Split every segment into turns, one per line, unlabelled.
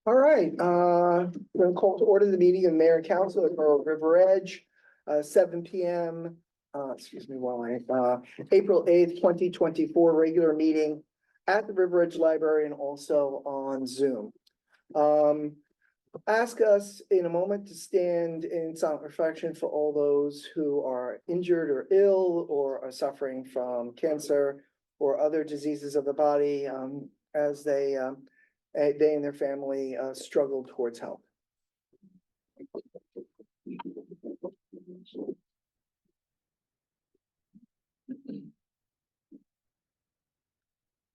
All right, we're gonna call to order the meeting of mayor and council at Borough River Edge, 7 p.m. Excuse me, April 8th, 2024, regular meeting at the River Edge Library and also on Zoom. Ask us in a moment to stand in silent reflection for all those who are injured or ill or are suffering from cancer or other diseases of the body, as they and their family struggle towards health.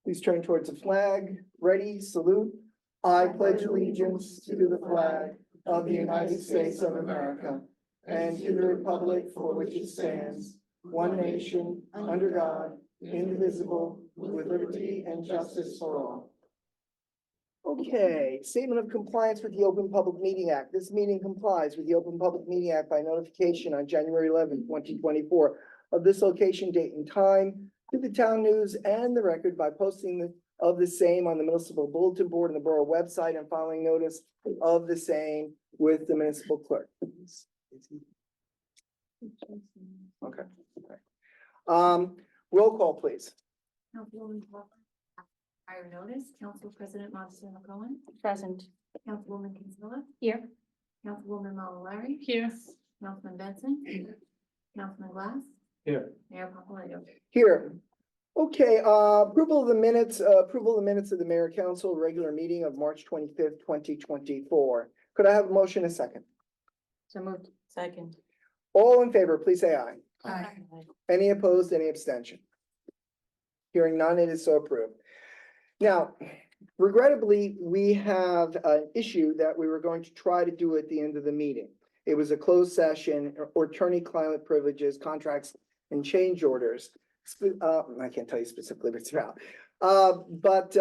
Please turn towards the flag. Ready, salute. I pledge allegiance to the flag of the United States of America and to the republic for which it stands, one nation, under God, indivisible, with liberty and justice for all. Okay, statement of compliance with the Open Public Meeting Act. This meeting complies with the Open Public Meeting Act by notification on January 11th, 2024 of this location, date and time to the town news and the record by posting of the same on the municipal bulletin board and the borough website and filing notice of the same with the municipal clerk. Okay. Roll call, please.
Councilwoman Walker. Prior notice, Council President Montezuma Cohen.
Present.
Councilwoman Kinsella.
Here.
Councilwoman Mallory.
Here.
Councilman Benson. Councilman Glass.
Here.
Mayor Papalato.
Here. Okay, approval of the minutes of the mayor council regular meeting of March 25th, 2024. Could I have a motion and a second?
So moved. Second.
All in favor, please say aye.
Aye.
Any opposed, any abstention? Hearing none, it is so approved. Now, regrettably, we have an issue that we were going to try to do at the end of the meeting. It was a closed session or attorney-client privileges, contracts, and change orders. I can't tell you specifically what it's about. But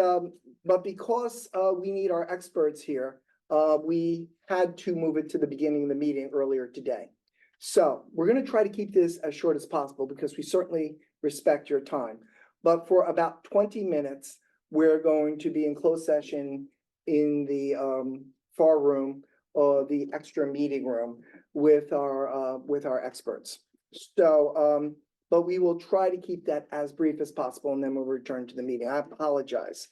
because we need our experts here, we had to move it to the beginning of the meeting earlier today. So we're going to try to keep this as short as possible because we certainly respect your time. But for about 20 minutes, we're going to be in closed session in the far room or the extra meeting room with our experts. So, but we will try to keep that as brief as possible and then we'll return to the meeting. I apologize.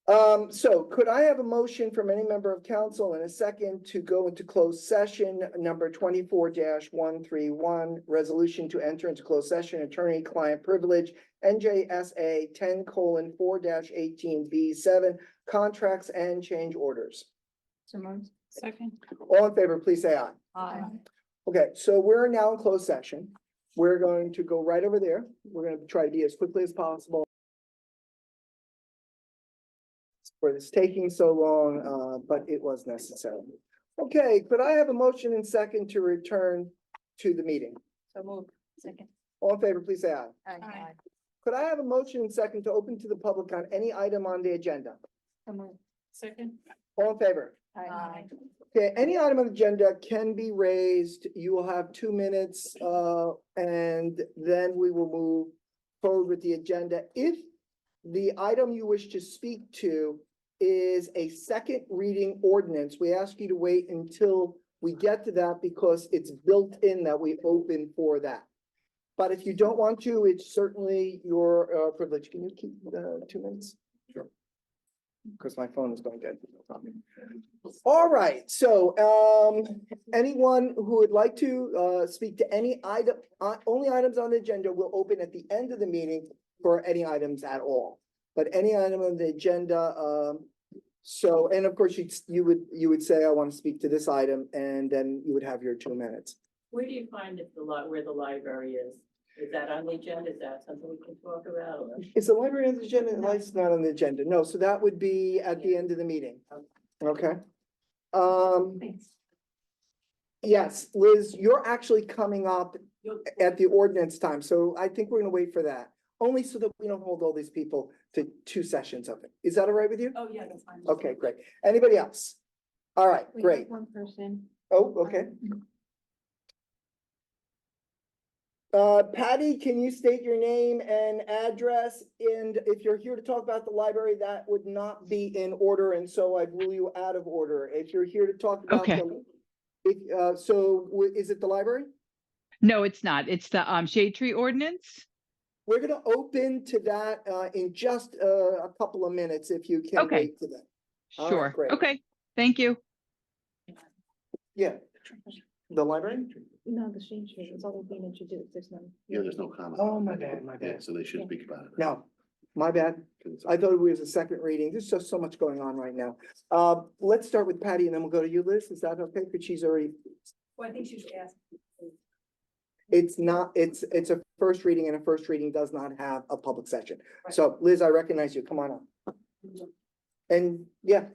So could I have a motion from any member of council in a second to go into closed session number 24-131, resolution to enter into closed session, attorney-client privilege, NJSA 10:4-18B7, contracts and change orders.
So moved. Second.
All in favor, please say aye.
Aye.
Okay, so we're now in closed session. We're going to go right over there. We're going to try to be as quickly as possible. For this taking so long, but it was necessary. Okay, could I have a motion and second to return to the meeting?
So moved. Second.
All in favor, please say aye.
Aye.
Could I have a motion and second to open to the public on any item on the agenda?
So moved. Second.
All in favor?
Aye.
Okay, any item on the agenda can be raised. You will have 2 minutes, and then we will move forward with the agenda. If the item you wish to speak to is a second reading ordinance, we ask you to wait until we get to that because it's built in that we open for that. But if you don't want to, it's certainly your privilege. Can you keep the 2 minutes? Sure. Because my phone is going dead. All right, so anyone who would like to speak to any item, only items on the agenda will open at the end of the meeting for any items at all. But any item on the agenda, so, and of course, you would say, I want to speak to this item, and then you would have your 2 minutes.
Where do you find if where the library is? Is that on the agenda? Is that something we can talk about? Or?
Is the library on the agenda? No, it's not on the agenda. No, so that would be at the end of the meeting. Okay.
Thanks.
Yes, Liz, you're actually coming up at the ordinance time, so I think we're gonna wait for that. Only so that we don't hold all these people to 2 sessions of it. Is that all right with you?
Oh, yeah, that's fine.
Okay, great. Anybody else? All right,
We
great.
have one person.
Oh, okay. Patty, can you state your name and address? And if you're here to talk about the library, that would not be in order, and so I'd rule you out of order. If you're here to talk about
Okay.
is it the library?
No, it's not. It's the shade tree ordinance.
We're gonna open to that, in just, a couple of minutes, if you can
Okay.
wait to that. All right,
Sure.
great.
Okay. Thank you.
Yeah. The library?
No, the change, it's all being introduced, there's no.
Yeah, there's no comment.
Oh, my bad, my
Yeah,
bad.
so they should speak about it.
No, my bad. I thought it was a second reading. There's just so much going on right now. Let's start with Patty and then we'll go to you, Liz. Is that okay? Because she's already,
Well, I think she should ask.
it's not, it's a first reading and a first reading does not have a public session.
Right.
So Liz, I recognize you. Come on up. And yeah,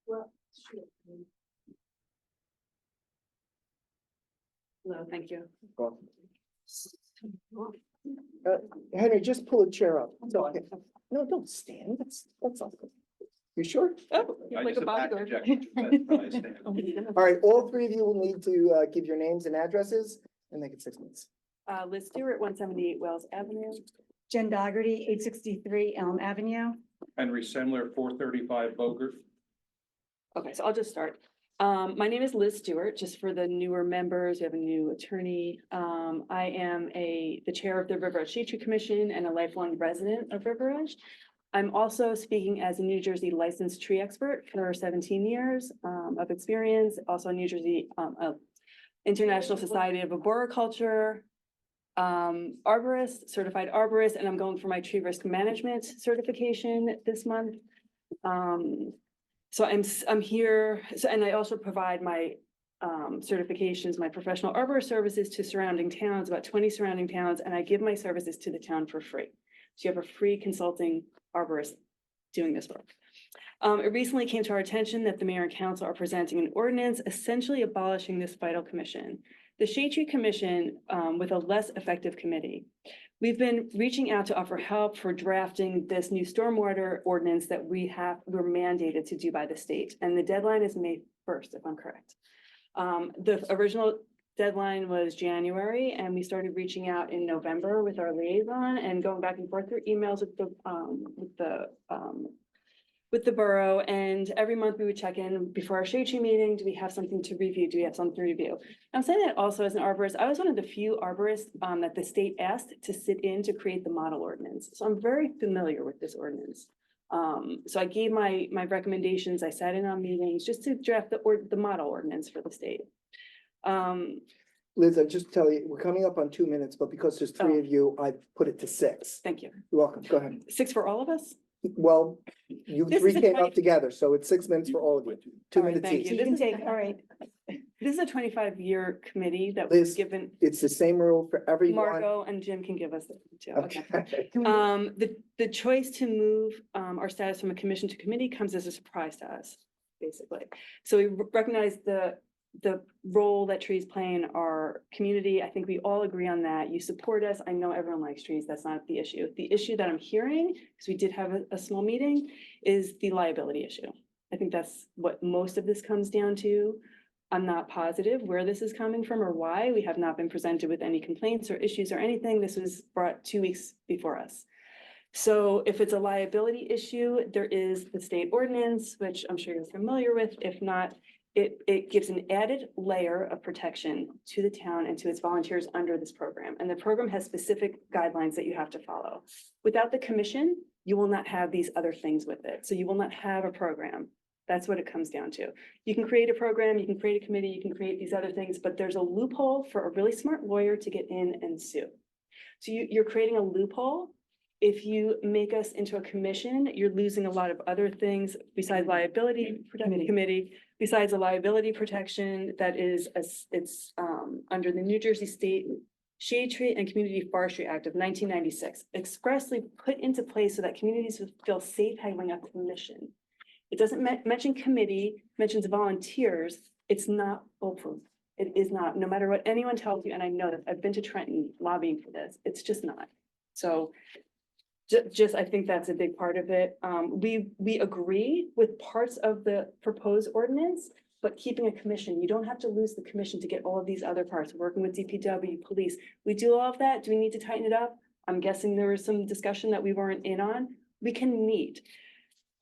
Well, sure.
No, thank you.
Henry, just pull a chair up. It's okay. No, don't stand. That's all. You sure?
Oh,
Like a bodyguard. All
All right, all three of you will need to give your names and addresses and make it 6 minutes.
Liz Stewart, 178 Wells Avenue.
Jen Dougherty, 863 Elm Avenue.
Henry Sendler, 435 Bogert.
Okay, so I'll just start. My name is Liz Stewart, just for the newer members, we have a new attorney. I am the chair of the River Edge Shade Tree Commission and a lifelong resident of River Edge. I'm also speaking as a New Jersey licensed tree expert for 17 years of experience, also a New Jersey International Society of Arboriculture, arborist, certified arborist, and I'm going for my tree risk management certification this month. So I'm here, so, and I also provide my certifications, my professional arborist services to surrounding towns, about 20 surrounding towns, and I give my services to the town for free. So you have a free consulting arborist doing this work. It recently came to our attention that the mayor and council are presenting an ordinance essentially abolishing this vital commission. The Shade Tree Commission, with a less effective committee. We've been reaching out to offer help for drafting this new stormwater ordinance that we're mandated to do by the state, and the deadline is May 1st, if I'm correct. The original deadline was January, and we started reaching out in November with our liaison and going back and forth through emails with the borough, and every month we would check in before our shade tree meeting. Do we have something to review? Do we have something to review? I'm saying that also as an arborist. I was one of the few arborists that the state asked to sit in to create the model ordinance. So I'm very familiar with this ordinance. So I gave my recommendations. I sat in on meetings just to draft the model ordinance for the state.
Liz, I just tell you, we're coming up on 2 minutes, but because there's three
Oh.
of you, I put it to 6.
Thank you.
You're welcome. Go ahead.
6 for all of us?
Well, you
This
three
is a
came
20
up together, so it's 6 minutes for all of you. 2
All right,
minutes
thank
each.
you.
You can
This is-
take, all right.
This is a 25-year committee that was
Liz,
given,
It's the same rule for everyone.
Margot and Jim can give us it too. Okay.
Okay.
The choice to move our status from a commission to committee comes as a surprise to us, basically. So we recognize the role that trees play in our community. I think we all agree on that. You support us. I know everyone likes trees. That's not the issue. The issue that I'm hearing, because we did have a small meeting, is the liability issue. I think that's what most of this comes down to. I'm not positive where this is coming from or why. We have not been presented with any complaints or issues or anything. This was brought 2 weeks before us. So if it's a liability issue, there is the state ordinance, which I'm sure you're familiar with. If not, it gives an added layer of protection to the town and to its volunteers under this program. And the program has specific guidelines that you have to follow. Without the commission, you will not have these other things with it. So you will not have a program. That's what it comes down to. You can create a program, you can create a committee, you can create these other things, but there's a loophole for a really smart lawyer to get in and sue. So you're creating a loophole. If you make us into a commission, you're losing a lot of other things besides liability committee, besides a liability protection that is, it's under the New Jersey State Shade Tree and Community Forestry Act of 1996, expressly put into place so that communities would feel safe having a commission. It doesn't mention committee, mentions volunteers. It's not foolproof. It is not, no matter what anyone tells you, and I know that I've been to Trenton lobbying for this, it's just not. So just, I think that's a big part of it. We agree with parts of the proposed ordinance, but keeping a commission, you don't have to lose the commission to get all of these other parts, working with DPW, police. We do all of that. Do we need to tighten it up? I'm guessing there was some discussion that we weren't in on. We can meet.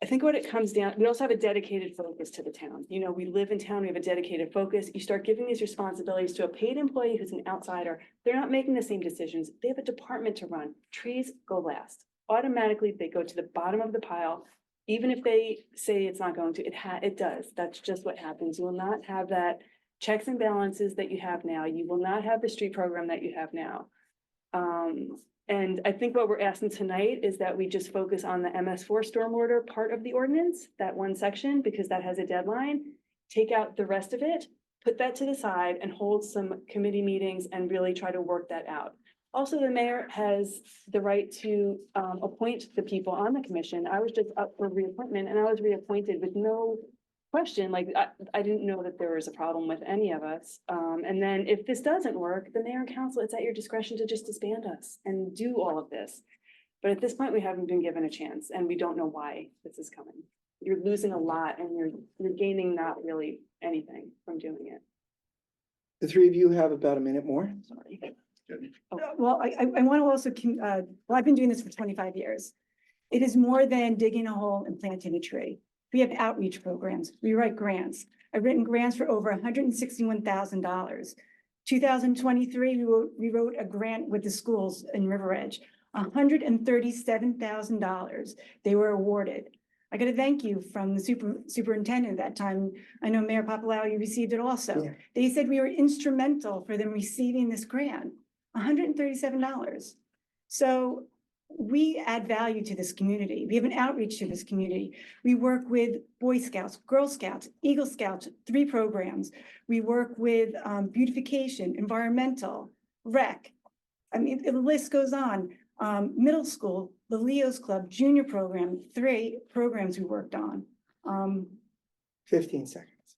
I think what it comes down, we also have a dedicated focus to the town. You know, we live in town, we have a dedicated focus. You start giving these responsibilities to a paid employee who's an outsider. They're not making the same decisions. They have a department to run. Trees go last. Automatically, they go to the bottom of the pile. Even if they say it's not going to, it does. That's just what happens. You will not have that checks and balances that you have now. You will not have the street program that you have now. And I think what we're asking tonight is that we just focus on the MS4 stormwater part of the ordinance, that one section, because that has a deadline. Take out the rest of it, put that to the side and hold some committee meetings and really try to work that out. Also, the mayor has the right to appoint the people on the commission. I was just up for reappointment and I was reappointed with no question. Like, I didn't know that there was a problem with any of us. And then if this doesn't work, the mayor and council, it's at your discretion to just disband us and do all of this. But at this point, we haven't been given a chance and we don't know why this is coming. You're losing a lot and you're gaining not really anything from doing it.
The three of you have about a minute more.
Sorry.
Well, I want to also, well, I've been doing this for 25 years. It is more than digging a hole and planting a tree. We have outreach programs. We write grants. I've written grants for over $161,000. 2023, we wrote a grant with the schools in River Edge, $137,000 they were awarded. I got to thank you from the superintendent at that time. I know Mayor Papalau, you received it also.
Yeah.
They said we were instrumental for them receiving this grant, $137. So we add value to this community. We have an outreach to this community. We work with Boy Scouts, Girl Scouts, Eagle Scouts, 3 programs. We work with beautification, environmental, rec. I mean, the list goes on. Middle school, the Leo's Club, junior program, 3 programs we worked on.
15 seconds.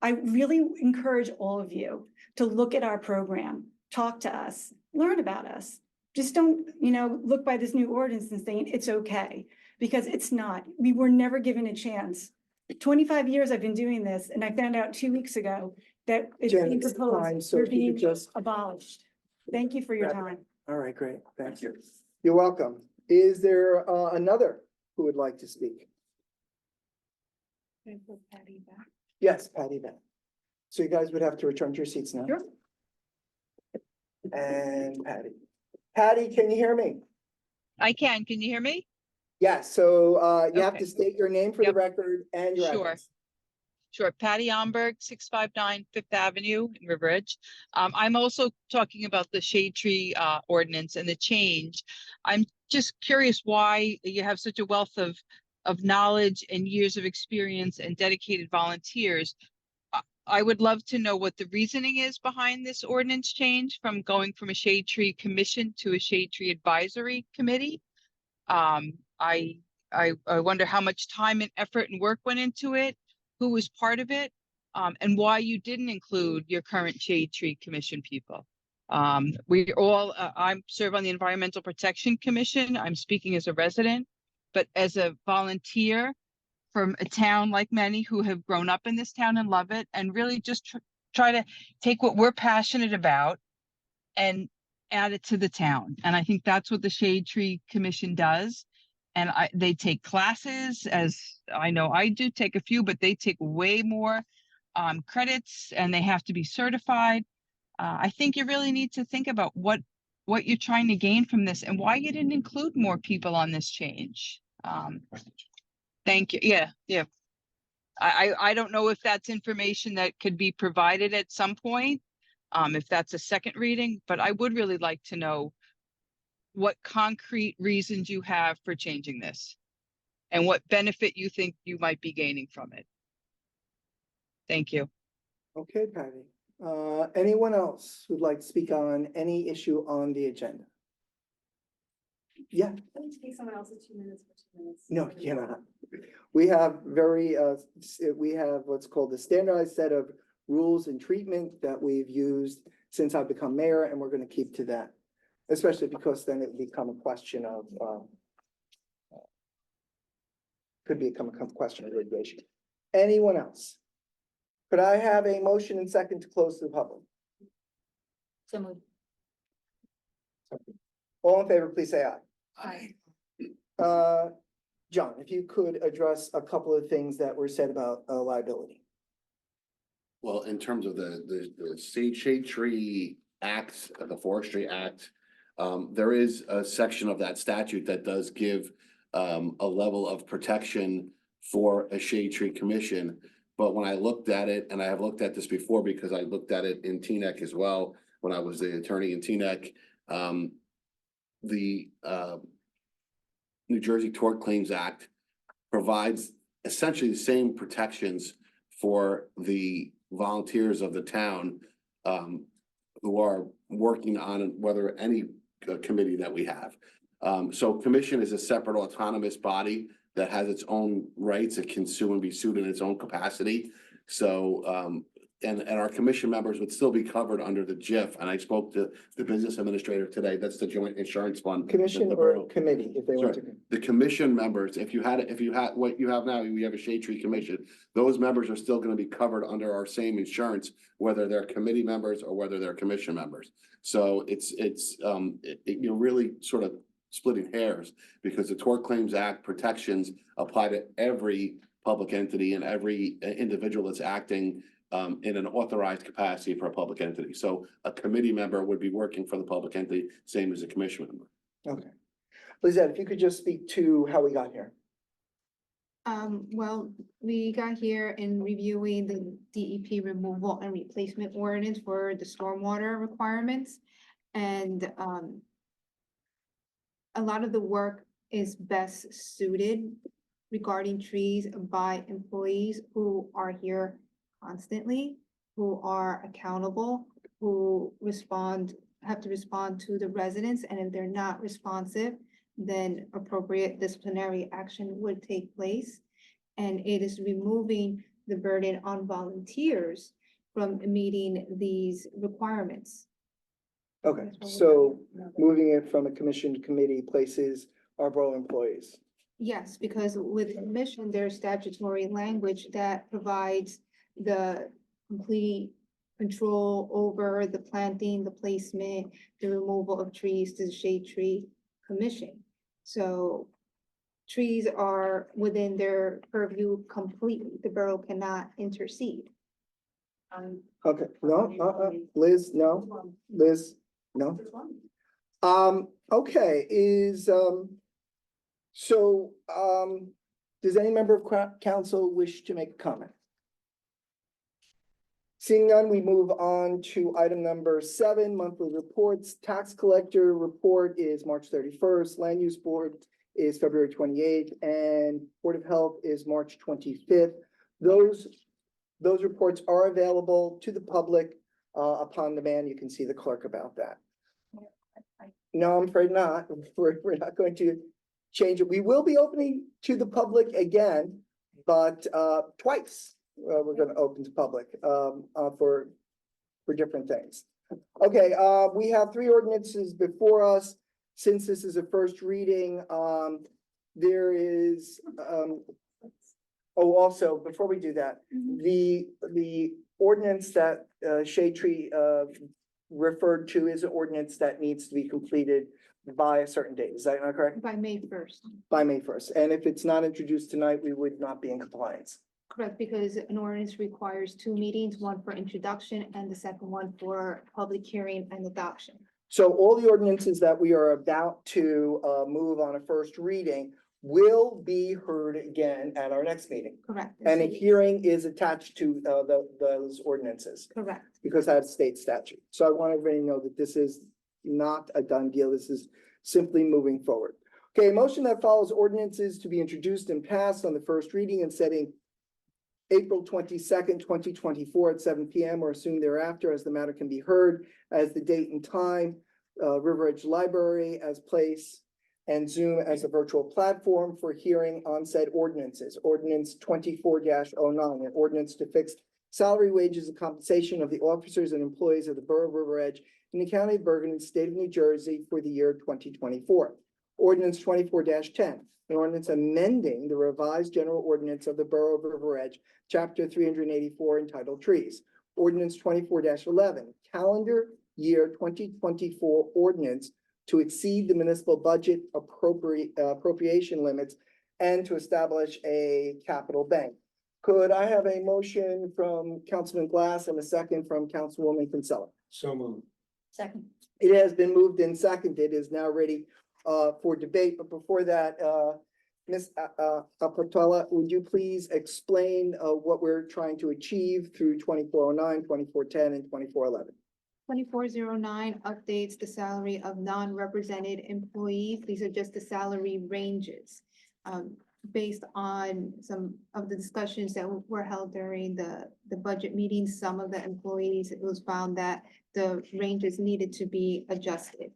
I really encourage all of you to look at our program, talk to us, learn about us. Just don't, look by this new ordinance and saying it's okay, because it's not. We were never given a chance. 25 years I've been doing this, and I found out 2 weeks ago that it's
Jen,
being
it's time,
proposed,
so
we're
if you could
being
just-
abolished. Thank you for your
Wrap it
time.
All right, great. Thank you. You're welcome. Is there another who would like to speak? Yes, Patty Beth. So you guys would have to return to your seats now.
Sure.
And Patty. Patty, can you hear me?
I can. Can you hear me?
Yes, so you have
Okay.
to state your name for the
Yep.
record and your
Sure.
address.
Sure. Patty Omberg, 659 Fifth Avenue in River Edge. I'm also talking about the shade tree ordinance and the change. I'm just curious why you have such a wealth of knowledge and years of experience and dedicated volunteers. I would love to know what the reasoning is behind this ordinance change from going from a shade tree commission to a shade tree advisory committee. I wonder how much time and effort and work went into it, who was part of it, and why you didn't include your current shade tree commission people. We all, I serve on the Environmental Protection Commission. I'm speaking as a resident, but as a volunteer from a town like many who have grown up in this town and love it, and really just try to take what we're passionate about and add it to the town. And I think that's what the Shade Tree Commission does. And they take classes, as I know I do take a few, but they take way more credits and they have to be certified. I think you really need to think about what you're trying to gain from this and why you didn't include more people on this change. Thank you. Yeah. I don't know if that's information that could be provided at some point, if that's a second reading, but I would really like to know what concrete reasons you have for changing this and what benefit you think you might be gaining from it. Thank you.
Okay, Patty. Anyone else who'd like to speak on any issue on the agenda? Yeah,
Let me take someone else's 2 minutes for 2 minutes.
no, you cannot. We have we have what's called the standardized set of rules and treatment that we've used since I've become mayor, and we're gonna keep to that. Especially because then it become a question of, could become a question of litigation. Anyone else? Could I have a motion and second to close to the public?
So moved.
All in favor, please say aye.
Aye.
John, if you could address a couple of things that were said about liability.
Well, in terms of the Shade Tree Act, the Forestry Act, there is a section of that statute that does give a level of protection for a shade tree commission. But when I looked at it, and I have looked at this before because I looked at it in TNEC as well, when I was the attorney in TNEC, the New Jersey Tort Claims Act provides essentially the same protections for the volunteers of the town who are working on whether any committee that we have. So commission is a separate autonomous body that has its own rights. It can sue and be sued in its own capacity. So and our commission members would still be covered under the JIF. And I spoke to the business administrator today. That's the Joint Insurance Fund.
Commission
The
or
borough.
committee, if they want to.
The commission members, if you had what you have now, we have a shade tree commission. Those members are still gonna be covered under our same insurance, whether they're committee members or whether they're commission members. So you're really sort of splitting hairs because the Tort Claims Act protections apply to every public entity and every individual that's acting in an authorized capacity for a public entity. So a committee member would be working for the public entity, same as a commission member.
Okay. Lizette, if you could just speak to how we got here.
Well, we got here in reviewing the DEP removal and replacement ordinance for the stormwater requirements. And, a lot of the work is best suited regarding trees by employees who are here constantly, who are accountable, who have to respond to the residents, and if they're not responsive, then appropriate disciplinary action would take place. And it is removing the burden on volunteers from meeting these requirements.
Okay, so moving it from a commission to committee places our borough employees.
Yes, because with commission, there's statutory language that provides the complete control over the planting, the placement, the removal of trees to the shade tree commission. So trees are within their purview completely. The borough cannot intercede.
Okay, no, Liz, no, Liz, no. Okay, does any member of council wish to make a comment? Seeing none, we move on to item number 7, monthly reports. Tax collector report is March 31st, land use board is February 28th, and Board of Health is March 25th. Those reports are available to the public upon demand. You can see the clerk about that. No, I'm afraid not. We're not going to change it. We will be opening to the public again, but twice. We're gonna open to public for different things. Okay, we have 3 ordinances before us. Since this is a first reading, there is also, before we do that, the ordinance that Shade Tree referred to is an ordinance that needs to be completed by a certain date. Is that not correct?
By May 1st.
By May 1st. And if it's not introduced tonight, we would not be in compliance.
Correct, because an ordinance requires 2 meetings, one for introduction and the second one for public hearing and adoption.
So all the ordinances that we are about to move on a first reading will be heard again at our next meeting.
Correct.
And a hearing is attached to those ordinances
Correct.
because that's state statute. So I want everybody to know that this is not a done deal. This is simply moving forward. Okay, a motion that follows ordinances to be introduced and passed on the first reading and setting April 22nd, 2024 at 7 p.m. or soon thereafter as the matter can be heard as the date and time, River Edge Library as place and Zoom as a virtual platform for hearing on said ordinances. Ordinance 24-09, an ordinance to fix salary, wages, and compensation of the officers and employees of the Borough of River Edge in the County of Bergen and State of New Jersey for the year 2024. Ordinance 24-10, An ordinance amending the revised general ordinance of the Borough of River Edge, chapter 384 entitled Trees. Ordinance 24-11, calendar year 2024 ordinance to exceed the municipal budget appropriation limits and to establish a capital bank. Could I have a motion from Councilman Glass and a second from Councilwoman Kinsella?
So moved.
Second.
It has been moved and seconded, is now ready for debate, but before that, Ms. Apotola, would you please explain what we're trying to achieve through 2409, 2410, and 2411?
2409 updates the salary of non-represented employees. These are just the salary ranges. Based on some of the discussions that were held during the budget meetings, some of the employees, it was found that the ranges needed to be adjusted.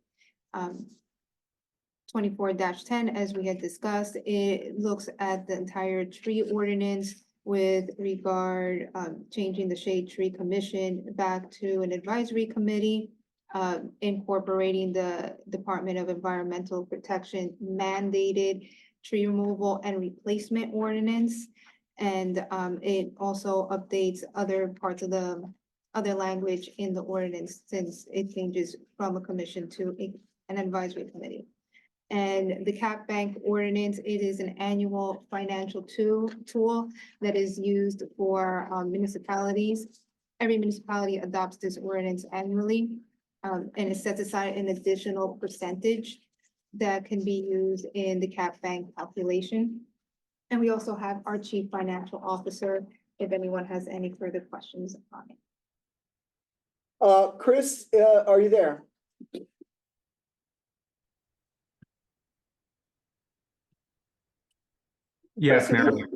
24-10, as we had discussed, it looks at the entire tree ordinance with regard, changing the Shade Tree Commission back to an advisory committee, incorporating the Department of Environmental Protection mandated tree removal and replacement ordinance. And it also updates other parts of the other language in the ordinance since it changes from a commission to an advisory committee. And the cap bank ordinance, it is an annual financial tool that is used for municipalities. Every municipality adopts this ordinance annually, and it sets aside an additional percentage that can be used in the cap bank calculation. And we also have our chief financial officer, if anyone has any further questions on it.
Chris, are you there?
Yes,
Chris,
Mayor.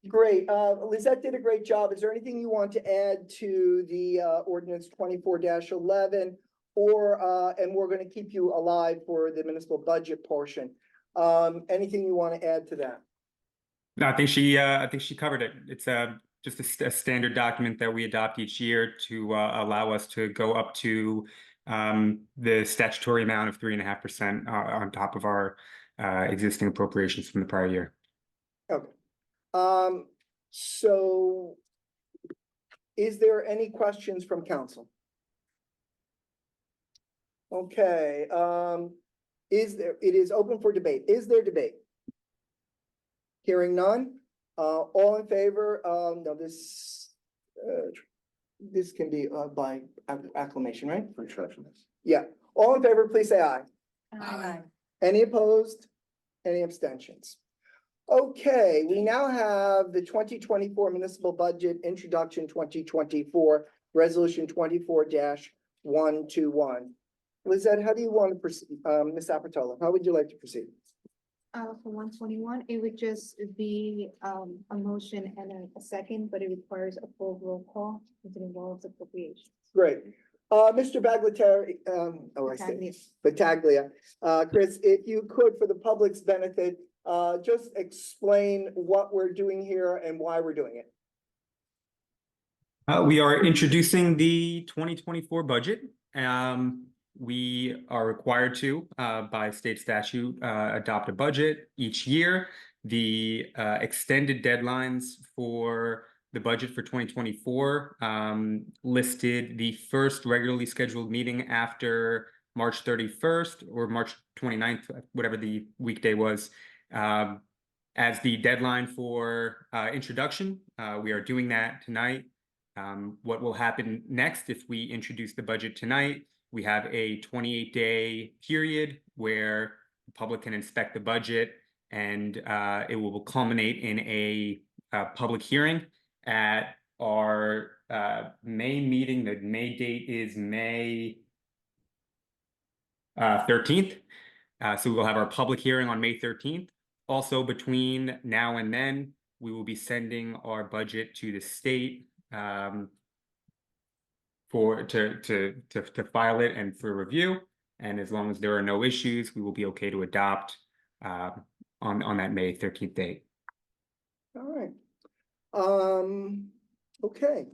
Great. Lizette did a great job. Is there anything you want to add to the ordinance 24-11? Or, and we're going to keep you alive for the municipal budget portion. Anything you want to add to that?
No, I think she covered it. It's just a standard document that we adopt each year to allow us to go up to the statutory amount of 3.5% on top of our existing appropriations from the prior year.
Okay. So is there any questions from council? Okay, it is open for debate. Is there debate? Hearing none, all in favor, no, this can be by acclamation, right?
For introductions.
Yeah, all in favor, please say aye.
Aye.
Any opposed? Any abstentions? Okay, we now have the 2024 municipal budget introduction 2024 resolution 24-121. Lizette, how do you want to proceed? Ms. Apertola, how would you like to proceed?
For 121, it would just be a motion and a second, but it requires a full roll call because it involves appropriations.
Great. Mr. Bagliatore, Battaglia. Chris, if you could, for the public's benefit, just explain what we're doing here and why we're doing it.
We are introducing the 2024 budget. We are required to, by state statute, adopt a budget each year. The extended deadlines for the budget for 2024 listed the first regularly scheduled meeting after March 31st or March 29th, whatever the weekday was, as the deadline for introduction. We are doing that tonight. What will happen next if we introduce the budget tonight? We have a 28-day period where the public can inspect the budget, and it will culminate in a public hearing at our May meeting. The May date is May 13th. So we will have our public hearing on May 13th. Also, between now and then, we will be sending our budget to the state to file it and for review. And as long as there are no issues, we will be okay to adopt on that May 13th date.
All right. Okay.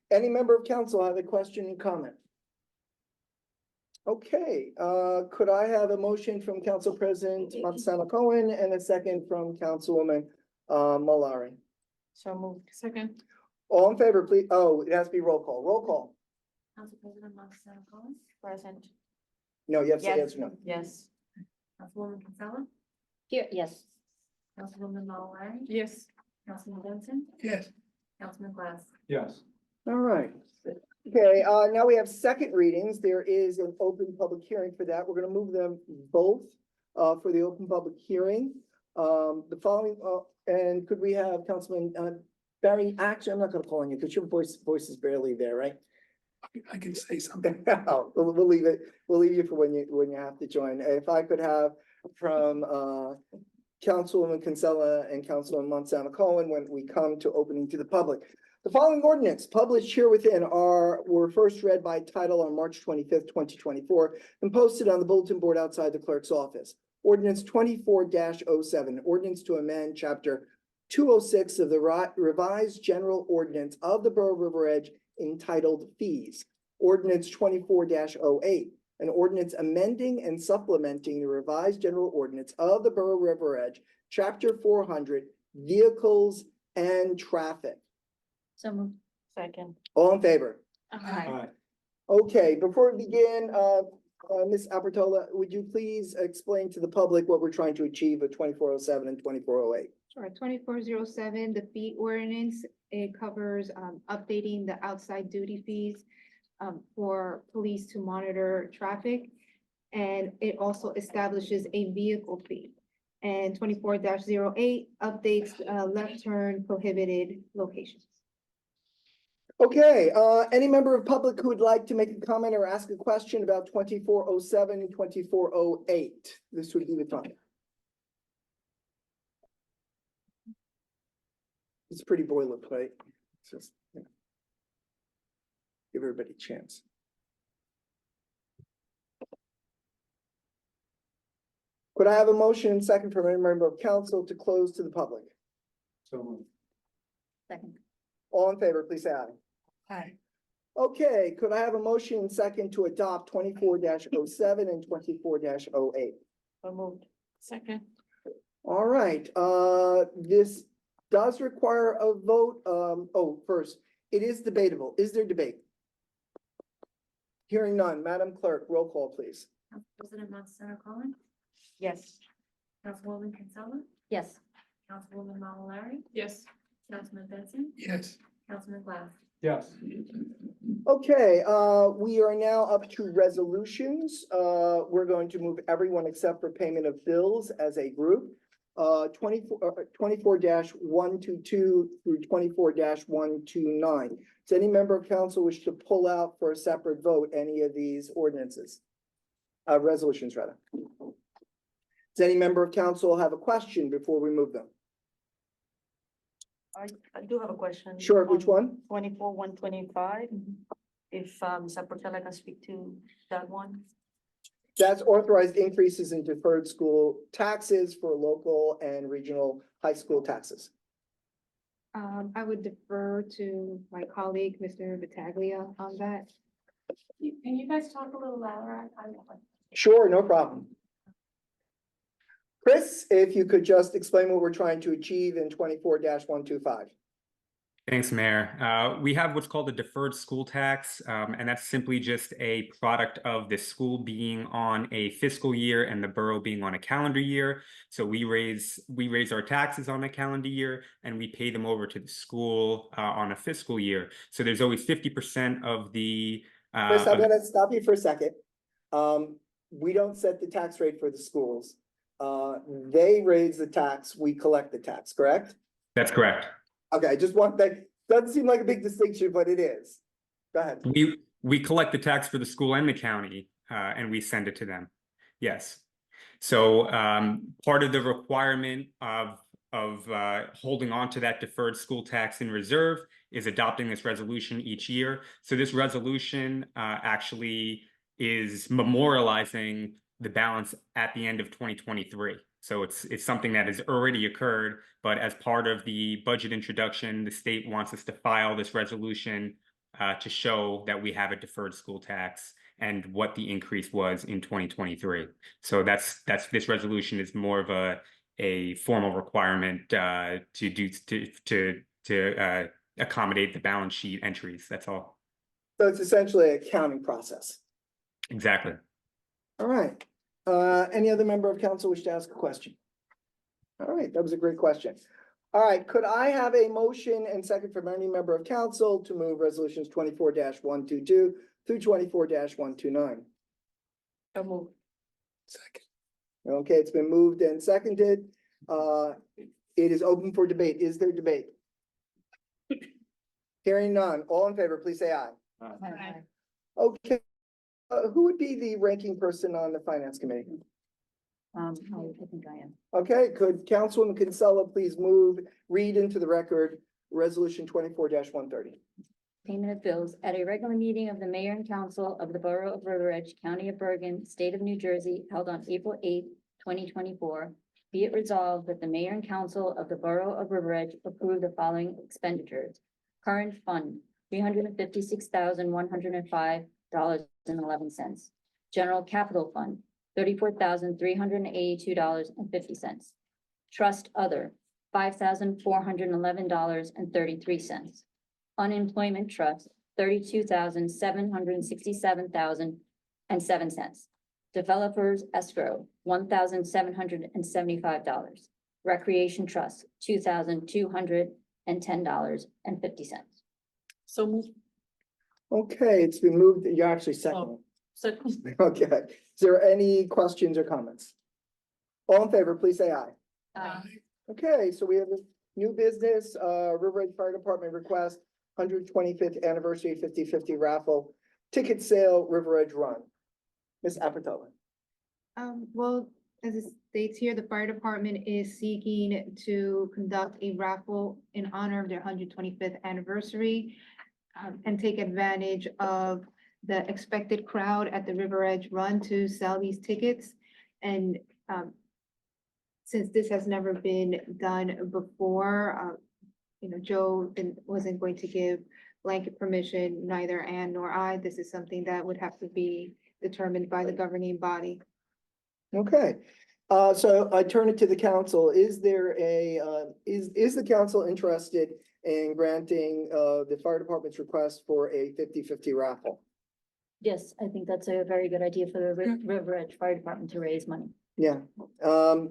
Any member of council have a question and comment? Okay, could I have a motion from Council President Monticello Cohen and a second from Councilwoman Malari?
So moved. Second.
All in favor, please, oh, it has to be roll call, roll call.
Council President Monticello Collins,
Present.
No, you have to say yes or no.
Yes.
Councilwoman Kinsella,
Here, yes.
Councilwoman Mallory,
Yes.
Councilman Benson,
Yes.
Councilman Glass.
Yes.
All right. Okay, now we have second readings. There is an open public hearing for that. We're gonna move them both for the open public hearing. The following, and could we have Councilman Barry, actually, I'm not gonna call on you because your voice is barely there, right?
I can say something.
We'll leave it, we'll leave you for when you have to join. If I could have from Councilwoman Kinsella and Councilman Monticello Cohen when we come to opening to the public. The following ordinance published here within were first read by title on March 25th, 2024, and posted on the bulletin board outside the clerk's office. Ordinance 24-07, ordinance to amend chapter 206 of the revised general ordinance of the Borough of River Edge entitled Fees. Ordinance 24-08, an ordinance amending and supplementing the revised general ordinance of the Borough of River Edge, chapter 400, Vehicles and Traffic.
So moved. Second.
All in favor?
Aye.
Okay, before we begin, Ms. Albertola, would you please explain to the public what we're trying to achieve with 2407 and 2408?
Sure, 2407, the fee ordinance, it covers updating the outside duty fees for police to monitor traffic. And it also establishes a vehicle fee. And 24-08 updates left turn prohibited locations.
Okay, any member of public who would like to make a comment or ask a question about 2407 and 2408? This would be the time. It's pretty boilerplate. It's just, you know, give everybody a chance. Could I have a motion and second from any member of council to close to the public?
So moved.
Second.
All in favor, please say aye.
Aye.
Okay, could I have a motion and second to adopt 24-07 and 24-08?
So moved. Second.
All right, this does require a vote. First, it is debatable. Is there debate? Hearing none. Madam Clerk, roll call, please.
Council President Monticello Collins,
Yes.
Councilwoman Kinsella,
Yes.
Councilwoman Mallory,
Yes.
Councilman Benson,
Yes.
Councilman Glass.
Yes.
Okay, we are now up to resolutions. We're going to move everyone except for payment of bills as a group. 24-122 through 24-129. Does any member of council wish to pull out for a separate vote any of these ordinances? Resolutions rather. Does any member of council have a question before we move them?
I do have a question.
Sure, which one?
24-125. If Mr. Portela can speak to that one.
That's authorized increases in deferred school taxes for local and regional high school taxes.
I would defer to my colleague, Mr. Battaglia, on that.
Can you guys talk a little louder?
Sure, no problem. Chris, if you could just explain what we're trying to achieve in 24-125.
Thanks, Mayor. We have what's called a deferred school tax, and that's simply just a product of the school being on a fiscal year and the borough being on a calendar year. So we raise our taxes on a calendar year and we pay them over to the school on a fiscal year. So there's always 50% of the
Chris, I'm gonna stop you for a second. We don't set the tax rate for the schools. They raise the tax, we collect the tax, correct?
That's correct.
Okay, I just want that, doesn't seem like a big distinction, but it is. Go ahead.
We collect the tax for the school and the county, and we send it to them. Yes. So part of the requirement of holding on to that deferred school tax in reserve is adopting this resolution each year. So this resolution actually is memorializing the balance at the end of 2023. So it's something that has already occurred, but as part of the budget introduction, the state wants us to file this resolution to show that we have a deferred school tax and what the increase was in 2023. So that's this resolution is more of a formal requirement to accommodate the balance sheet entries. That's all.
So it's essentially an accounting process.
Exactly.
All right. Any other member of council wish to ask a question? All right, that was a great question. All right, could I have a motion and second from any member of council to move resolutions 24-122 through 24-129?
So move.
Second.
Okay, it's been moved and seconded. It is open for debate. Is there debate? Hearing none. All in favor, please say aye. Okay. Who would be the ranking person on the finance committee?
I think I am.
Okay, could Councilwoman Kinsella please read into the record resolution 24-130?
Payment of bills at a regular meeting of the mayor and council of the Borough of River Edge, County of Bergen, State of New Jersey, held on April 8th, 2024. Be it resolved that the mayor and council of the Borough of River Edge approve the following expenditures. Current fund, $356,105.11. General capital fund, $34,382.50. Trust other, $5,411.33. Unemployment trust, $32,767,007. Developers escrow, $1,775. Recreation trust, $2,210.50.
So move.
Okay, it's been moved. You're actually second.
Second.
Okay, is there any questions or comments? All in favor, please say aye. Okay, so we have a new business, River Edge Fire Department request, 125th anniversary 50/50 raffle, ticket sale, River Edge Run. Ms. Apatow.
Well, as it states here, the fire department is seeking to conduct a raffle in honor of their 125th anniversary and take advantage of the expected crowd at the River Edge Run to sell these tickets. And since this has never been done before, Joe wasn't going to give blanket permission, neither Ann nor I. This is something that would have to be determined by the governing body.
Okay, so I turn it to the council. Is there is the council interested in granting the fire department's request for a 50/50 raffle?
Yes, I think that's a very good idea for the River Edge Fire Department to raise money.
Yeah,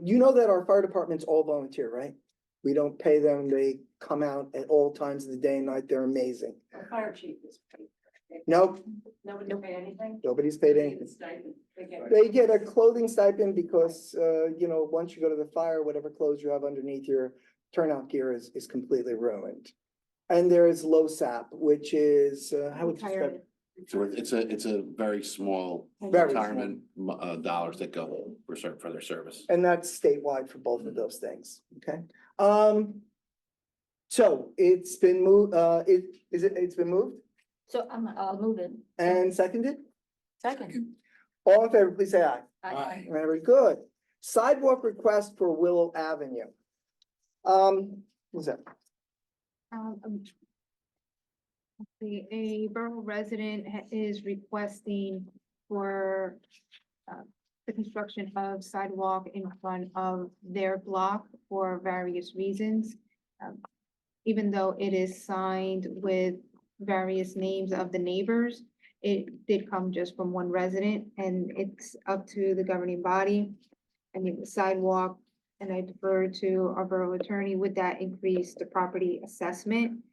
you know that our fire department's all volunteer, right? We don't pay them. They come out at all times of the day and night. They're amazing.
Our fire chief is paid.
Nope,
Nobody pay anything?
nobody's paid anything. They get a clothing stipend because, once you go to the fire, whatever clothes you have underneath your turnout gear is completely ruined. And there is LoSAP, which is, how would you describe it?
So it's a very small
Very
retirement dollars that go for their service.
And that's statewide for both of those things, okay? So it's been moved, it's been moved
So I'll move it.
and seconded?
Second.
All in favor, please say aye.
Aye.
Very good. Sidewalk request for Willow Avenue. What's that?
A borough resident is requesting for the construction of sidewalk in front of their block for various reasons. Even though it is signed with various names of the neighbors, it did come just from one resident, and it's up to the governing body. I mean, the sidewalk, and I defer to our borough attorney, would that increase the property assessment?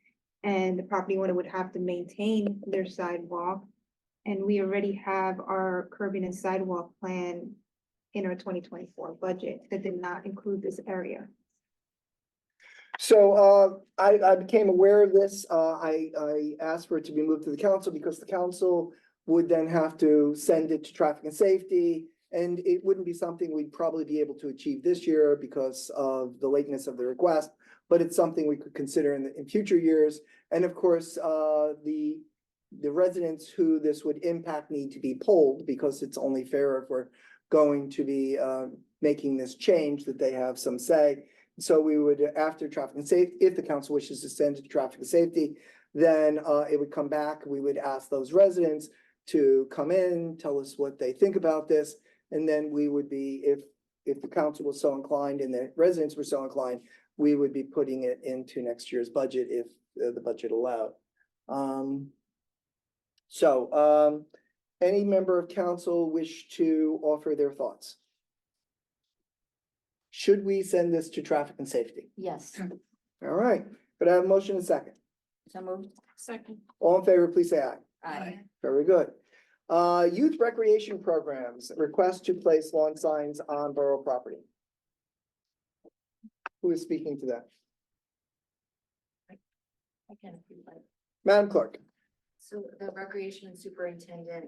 And the property owner would have to maintain their sidewalk. And we already have our curbing and sidewalk plan in our 2024 budget that did not include this area.
So I became aware of this. I asked for it to be moved to the council because the council would then have to send it to traffic and safety. And it wouldn't be something we'd probably be able to achieve this year because of the lateness of the request. But it's something we could consider in future years. And of course, the residents who this would impact need to be polled because it's only fair if we're going to be making this change that they have some say. So we would, after traffic and safety, if the council wishes to send it to traffic and safety, then it would come back. We would ask those residents to come in, tell us what they think about this. And then we would be, if the council was so inclined and the residents were so inclined, we would be putting it into next year's budget if the budget allowed. Any member of council wish to offer their thoughts? Should we send this to traffic and safety?
Yes.
All right, could I have a motion and second?
So moved.
Second.
All in favor, please say aye.
Aye.
Very good. Youth recreation programs, request to place lawn signs on borough property. Who is speaking to that?
I can if you'd like.
Madam Clerk.
So the recreation superintendent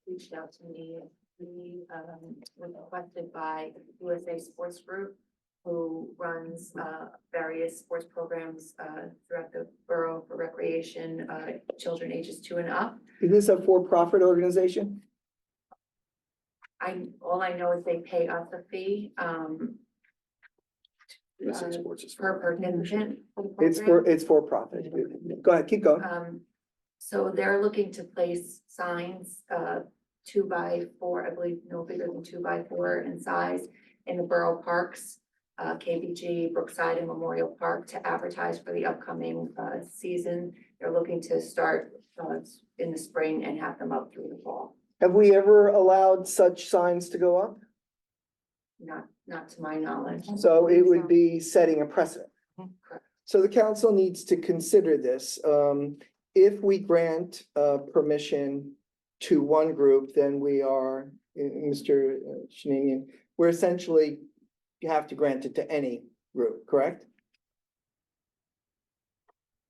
reached out to me. We were requested by USA Sports Group, who runs various sports programs throughout the borough for recreation, children ages 2 and up.
Is this a for-profit organization?
All I know is they pay us a fee
USA Sports is
per
for-
participant. for the program.
It's for-profit. Go ahead, keep going.
So they're looking to place signs, 2x4, I believe no bigger than 2x4 in size in the borough parks, KBG, Brookside and Memorial Park to advertise for the upcoming season. They're looking to start in the spring and have them up through the fall.
Have we ever allowed such signs to go up?
Not to my knowledge.
So it would be setting a precedent.
Correct.
So the council needs to consider this. If we grant permission to one group, then we are, Mr. Shananian, we're essentially, you have to grant it to any group, correct?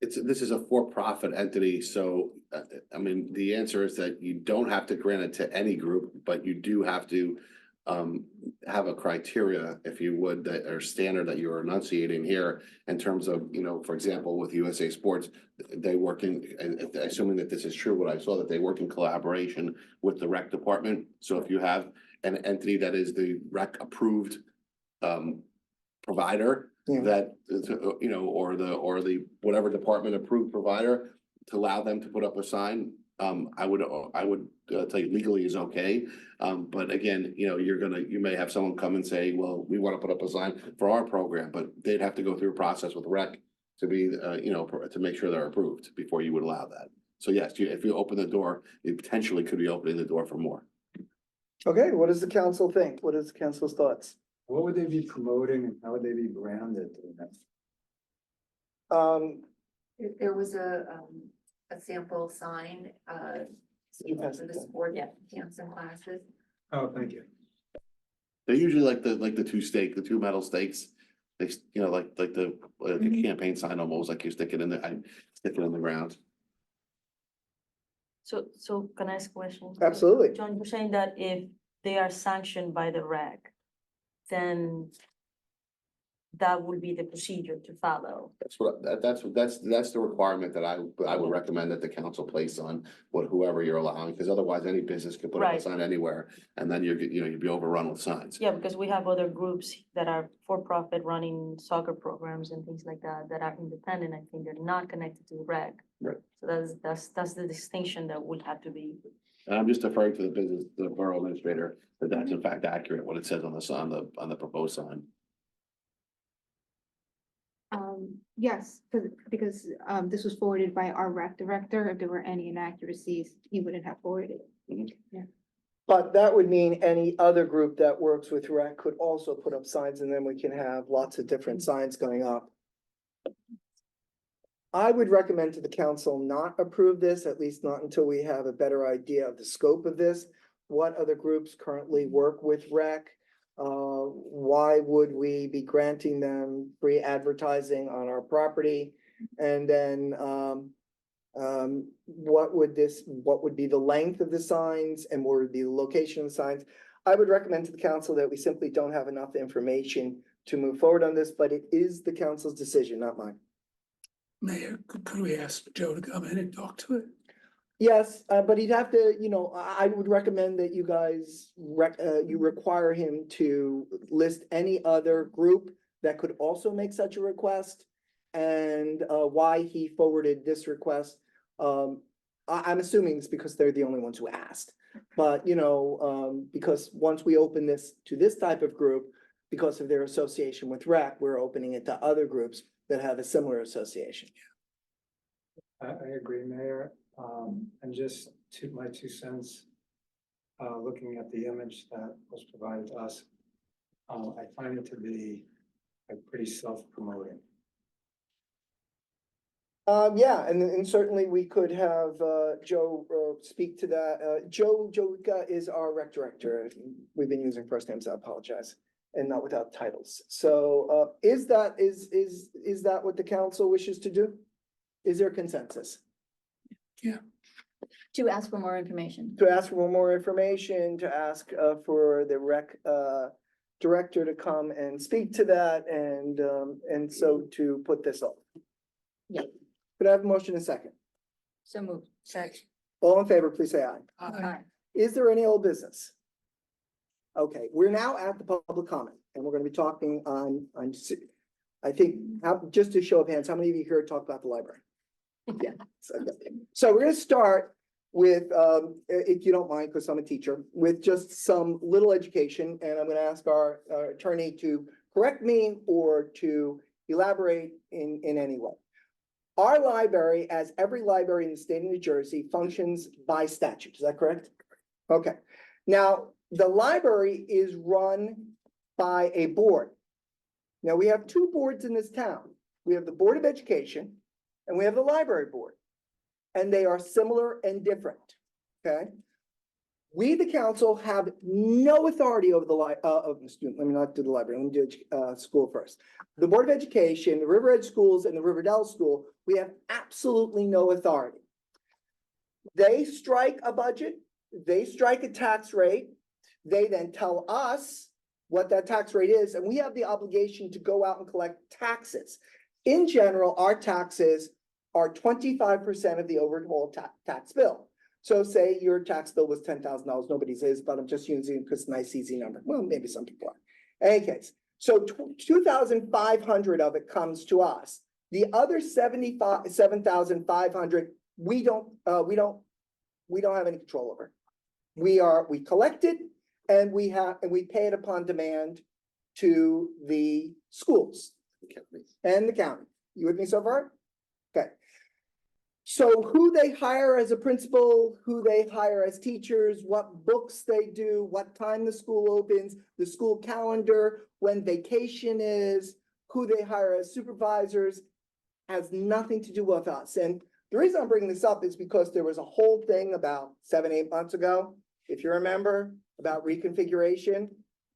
This is a for-profit entity, so, I mean, the answer is that you don't have to grant it to any group, but you do have to have a criteria, if you would, that or standard that you're enunciating here in terms of, for example, with USA Sports, they work in, and assuming that this is true, what I saw, that they work in collaboration with the rec department. So if you have an entity that is the rec approved provider,
Yeah.
that, or the whatever department approved provider, to allow them to put up a sign, I would tell you legally is okay. But again, you may have someone come and say, well, we want to put up a sign for our program, but they'd have to go through a process with rec to be, to make sure they're approved before you would allow that. So yes, if you open the door, you potentially could be opening the door for more.
Okay, what does the council think? What is the council's thoughts?
What would they be promoting and how would they be branded?
There was a sample sign,
You pass
for
it
the
down.
sport camps and classes.
Oh, thank you.
They're usually like the two metal stakes. They, like the campaign sign almost, like you stick it in the ground.
So can I ask a question?
Absolutely.
John, you're saying that if they are sanctioned by the rec, then that would be the procedure to follow.
That's the requirement that I would recommend that the council place on whoever you're allowing, because otherwise any business could put up a
Right.
sign anywhere, and then you'd be overrun with signs.
Yeah, because we have other groups that are for-profit running soccer programs and things like that are independent. I think they're not connected to the rec.
Right.
So that's the distinction that would have to be.
And I'm just deferring to the borough administrator, that that's in fact accurate, what it says on the proposed sign.
Yes, because this was forwarded by our rec director. If there were any inaccuracies, he wouldn't have forwarded it.
But that would mean any other group that works with rec could also put up signs, and then we can have lots of different signs going up. I would recommend to the council not approve this, at least not until we have a better idea of the scope of this. What other groups currently work with rec? Why would we be granting them free advertising on our property? And then, what would be the length of the signs and what would be the location of the signs? I would recommend to the council that we simply don't have enough information to move forward on this, but it is the council's decision, not mine.
Mayor, could we ask Joe to come in and talk to it?
Yes, but he'd have to, I would recommend that you guys you require him to list any other group that could also make such a request. And why he forwarded this request I'm assuming it's because they're the only ones who asked. But, because once we open this to this type of group, because of their association with rec, we're opening it to other groups that have a similar association.
I agree, Mayor, and just my 2 cents. Looking at the image that was provided to us, I find it to be pretty self-promoting.
Yeah, and certainly we could have, Joe, speak to that. Joe is our rec director. We've been using first names, I apologize, and not without titles. So, is that what the council wishes to do? Is there consensus?
To ask for more information.
To ask for more information, to ask, for the rec, director to come and speak to that and so to put this up.
Yeah.
Could I have a motion in a second?
So moved. Second.
All in favor, please say aye.
Aye.
Is there any old business? Okay, we're now at the public comment, and we're gonna be talking I think, just to show of hands, how many of you here talk about the library? Yeah. So we're gonna start with, if you don't mind, because I'm a teacher, with just some little education, and I'm gonna ask our attorney to correct me or to elaborate in any way. Our library, as every library in the state of New Jersey, functions by statute. Is that correct? Okay. Now, the library is run by a board. Now, we have 2 boards in this town. We have the Board of Education and we have the Library Board. And they are similar and different, okay? We, the council, have no authority over the let me not do the library, let me do school first. The Board of Education, the River Edge Schools and the Riverdale School, we have absolutely no authority. They strike a budget, they strike a tax rate, they then tell us what that tax rate is, and we have the obligation to go out and collect taxes. In general, our taxes are 25% of the overall tax bill. So say your tax bill was $10,000, nobody's is, but I'm just using it because it's a nice, easy number. Well, maybe some people are. In any case, so 2,500 of it comes to us. The other 7,500, we don't have any control over. We collect it and we pay it upon demand to the schools and the county. You with me so far? Okay. So who they hire as a principal, who they hire as teachers, what books they do, what time the school opens, the school calendar, when vacation is, who they hire as supervisors, has nothing to do with us. And the reason I'm bringing this up is because there was a whole thing about 7-8 months ago, if you remember, about reconfiguration.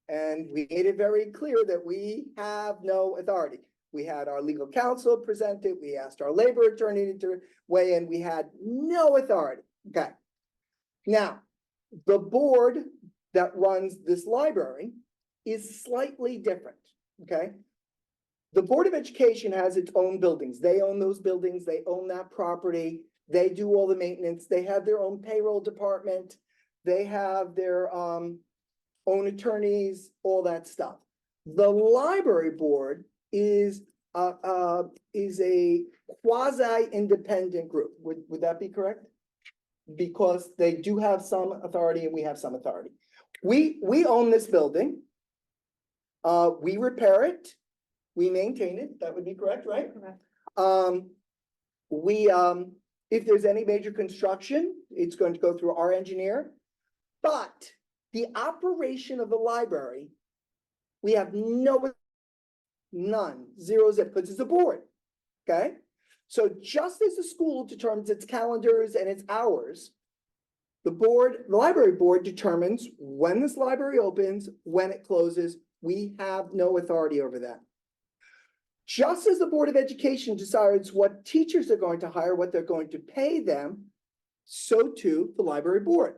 And we made it very clear that we have no authority. We had our legal counsel present it. We asked our labor attorney to weigh in. We had no authority. Okay. Now, the board that runs this library is slightly different. Okay. The Board of Education has its own buildings. They own those buildings. They own that property. They do all the maintenance. They have their own payroll department. They have their own attorneys, all that stuff. The library board is a quasi-independent group. Would that be correct? Because they do have some authority and we have some authority. We own this building. We repair it. We maintain it. That would be correct, right?
Correct.
If there's any major construction, it's going to go through our engineer. But the operation of the library, we have none, 0 zip, because it's a board, okay? So just as the school determines its calendars and its hours, the library board determines when this library opens, when it closes. We have no authority over that. Just as the Board of Education decides what teachers they're going to hire, what they're going to pay them, so too the library board.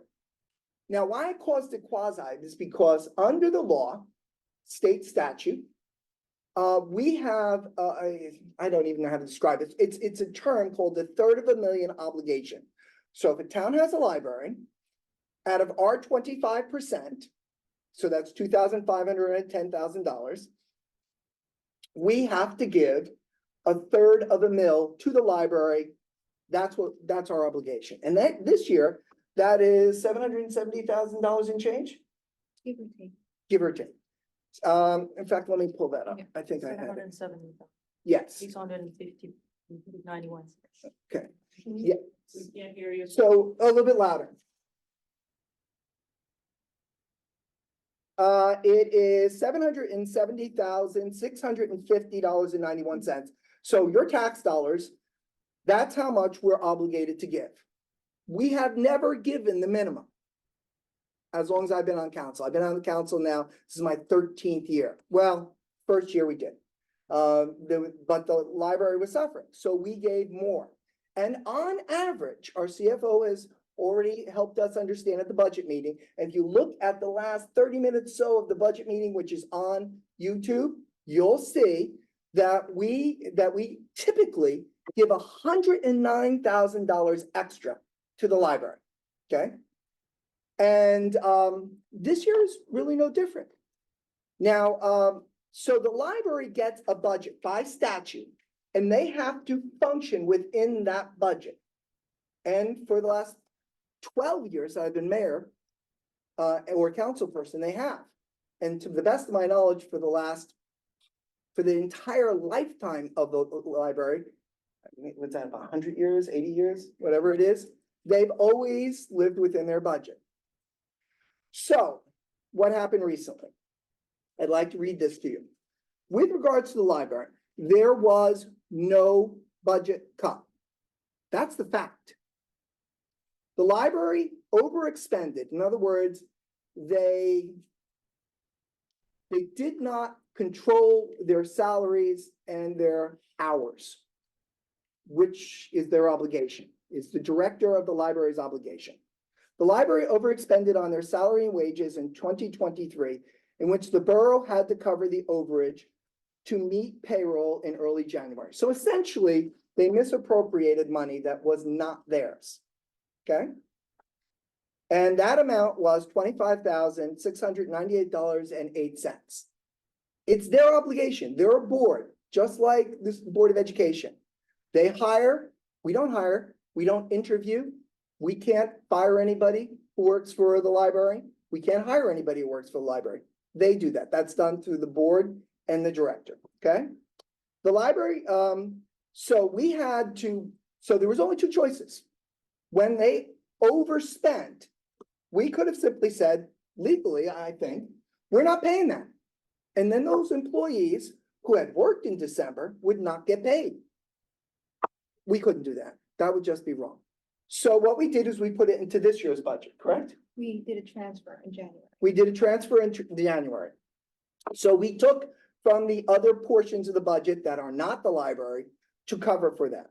Now, why I caused it quasi is because under the law, state statute, we have, I don't even know how to describe it. It's a term called the third of a million obligation. So if a town has a library, out of our 25%, so that's $2,510,000, we have to give a third of a mil to the library That's our obligation. And that, this year, that is $770,000 in change,
Give or take.
give or take. In fact, let me pull that up.
Yeah.
I think I
Seven
have
hundred
it.
and seventy,
Yes,
650, 91.
okay. Yeah,
We can't hear you.
so a little bit louder. It is $770,650.91. So your tax dollars, that's how much we're obligated to give. We have never given the minimum. As long as I've been on council. I've been on the council now, this is my 13th year. Well, first year we did. But the library was suffering, so we gave more. And on average, our CFO has already helped us understand at the budget meeting. And if you look at the last 30 minutes so of the budget meeting, which is on YouTube, you'll see that we typically give $109,000 extra to the library, okay? And this year is really no different. Now, so the library gets a budget by statute, and they have to function within that budget. And for the last 12 years I've been mayor or council person, they have. And to the best of my knowledge, for the entire lifetime of the library, what's that, about 100 years, 80 years, whatever it is, they've always lived within their budget. So what happened recently? I'd like to read this to you. With regards to the library, there was no budget cut. That's the fact. The library overexpended. In other words, they did not control their salaries and their hours, which is their obligation. It's the director of the library's obligation. The library overexpended on their salary and wages in 2023, in which the borough had to cover the overage to meet payroll in early January. So essentially, they misappropriated money that was not theirs, okay? And that amount was $25,698.08. It's their obligation. They're a board, just like this Board of Education. They hire, we don't hire, we don't interview. We can't fire anybody who works for the library. We can't hire anybody who works for the library. They do that. That's done through the board and the director, okay? The library, so there was only two choices. When they overspent, we could have simply said, legally, I think, we're not paying that. And then those employees who had worked in December would not get paid. We couldn't do that. That would just be wrong. So what we did is we put it into this year's budget, correct?
We did a transfer in January.
We did a transfer in January. So we took from the other portions of the budget that are not the library to cover for that.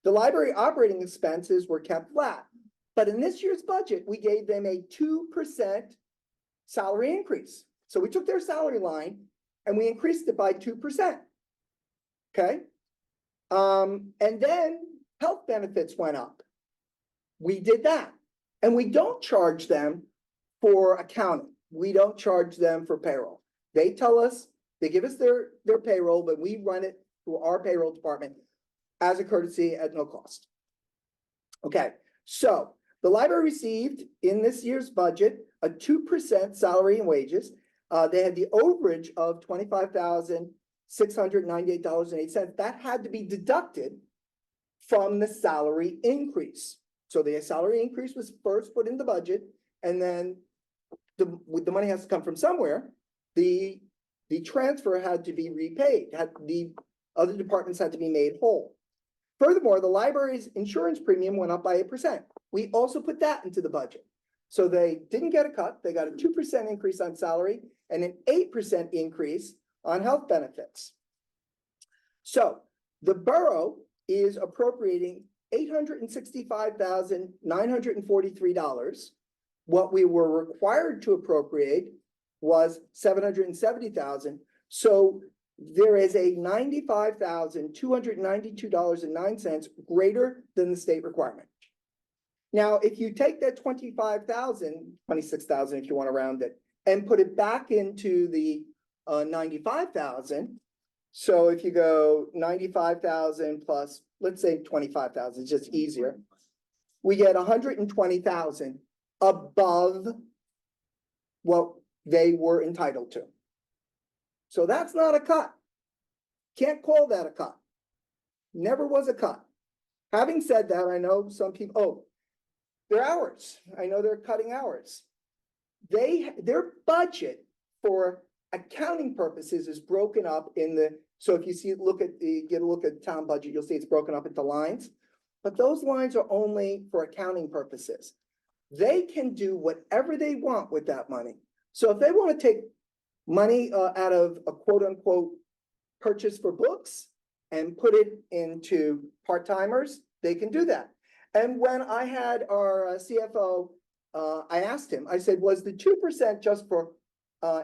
The library operating expenses were kept flat, but in this year's budget, we gave them a 2% salary increase. So we took their salary line and we increased it by 2%. Okay? And then health benefits went up. We did that. And we don't charge them for accounting. We don't charge them for payroll. They tell us, they give us their payroll, but we run it through our payroll department as a courtesy at no cost. Okay, so the library received in this year's budget a 2% salary and wages. They had the overage of $25,698.08. That had to be deducted from the salary increase. So the salary increase was first put in the budget, and then the money has to come from somewhere. The transfer had to be repaid. The other departments had to be made whole. Furthermore, the library's insurance premium went up by 8%. We also put that into the budget. So they didn't get a cut. They got a 2% increase on salary and an 8% increase on health benefits. So the borough is appropriating $865,943. What we were required to appropriate was $770,000. So there is a $95,292.09 greater than the state requirement. Now, if you take that 26,000 if you want to round it, and put it back into the 95,000, So if you go 95,000 plus, let's say 25,000, it's just easier. We get 120,000 above what they were entitled to. So that's not a cut. Can't call that a cut. Never was a cut. Having said that, I know some people, oh, their hours, I know they're cutting hours. Their budget for accounting purposes is broken up in the, so if you see, get a look at town budget, you'll see it's broken up into lines. But those lines are only for accounting purposes. They can do whatever they want with that money. So if they want to take money out of a quote unquote purchase for books and put it into part-timers, they can do that. And when I had our CFO, I asked him, I said, was the 2% just for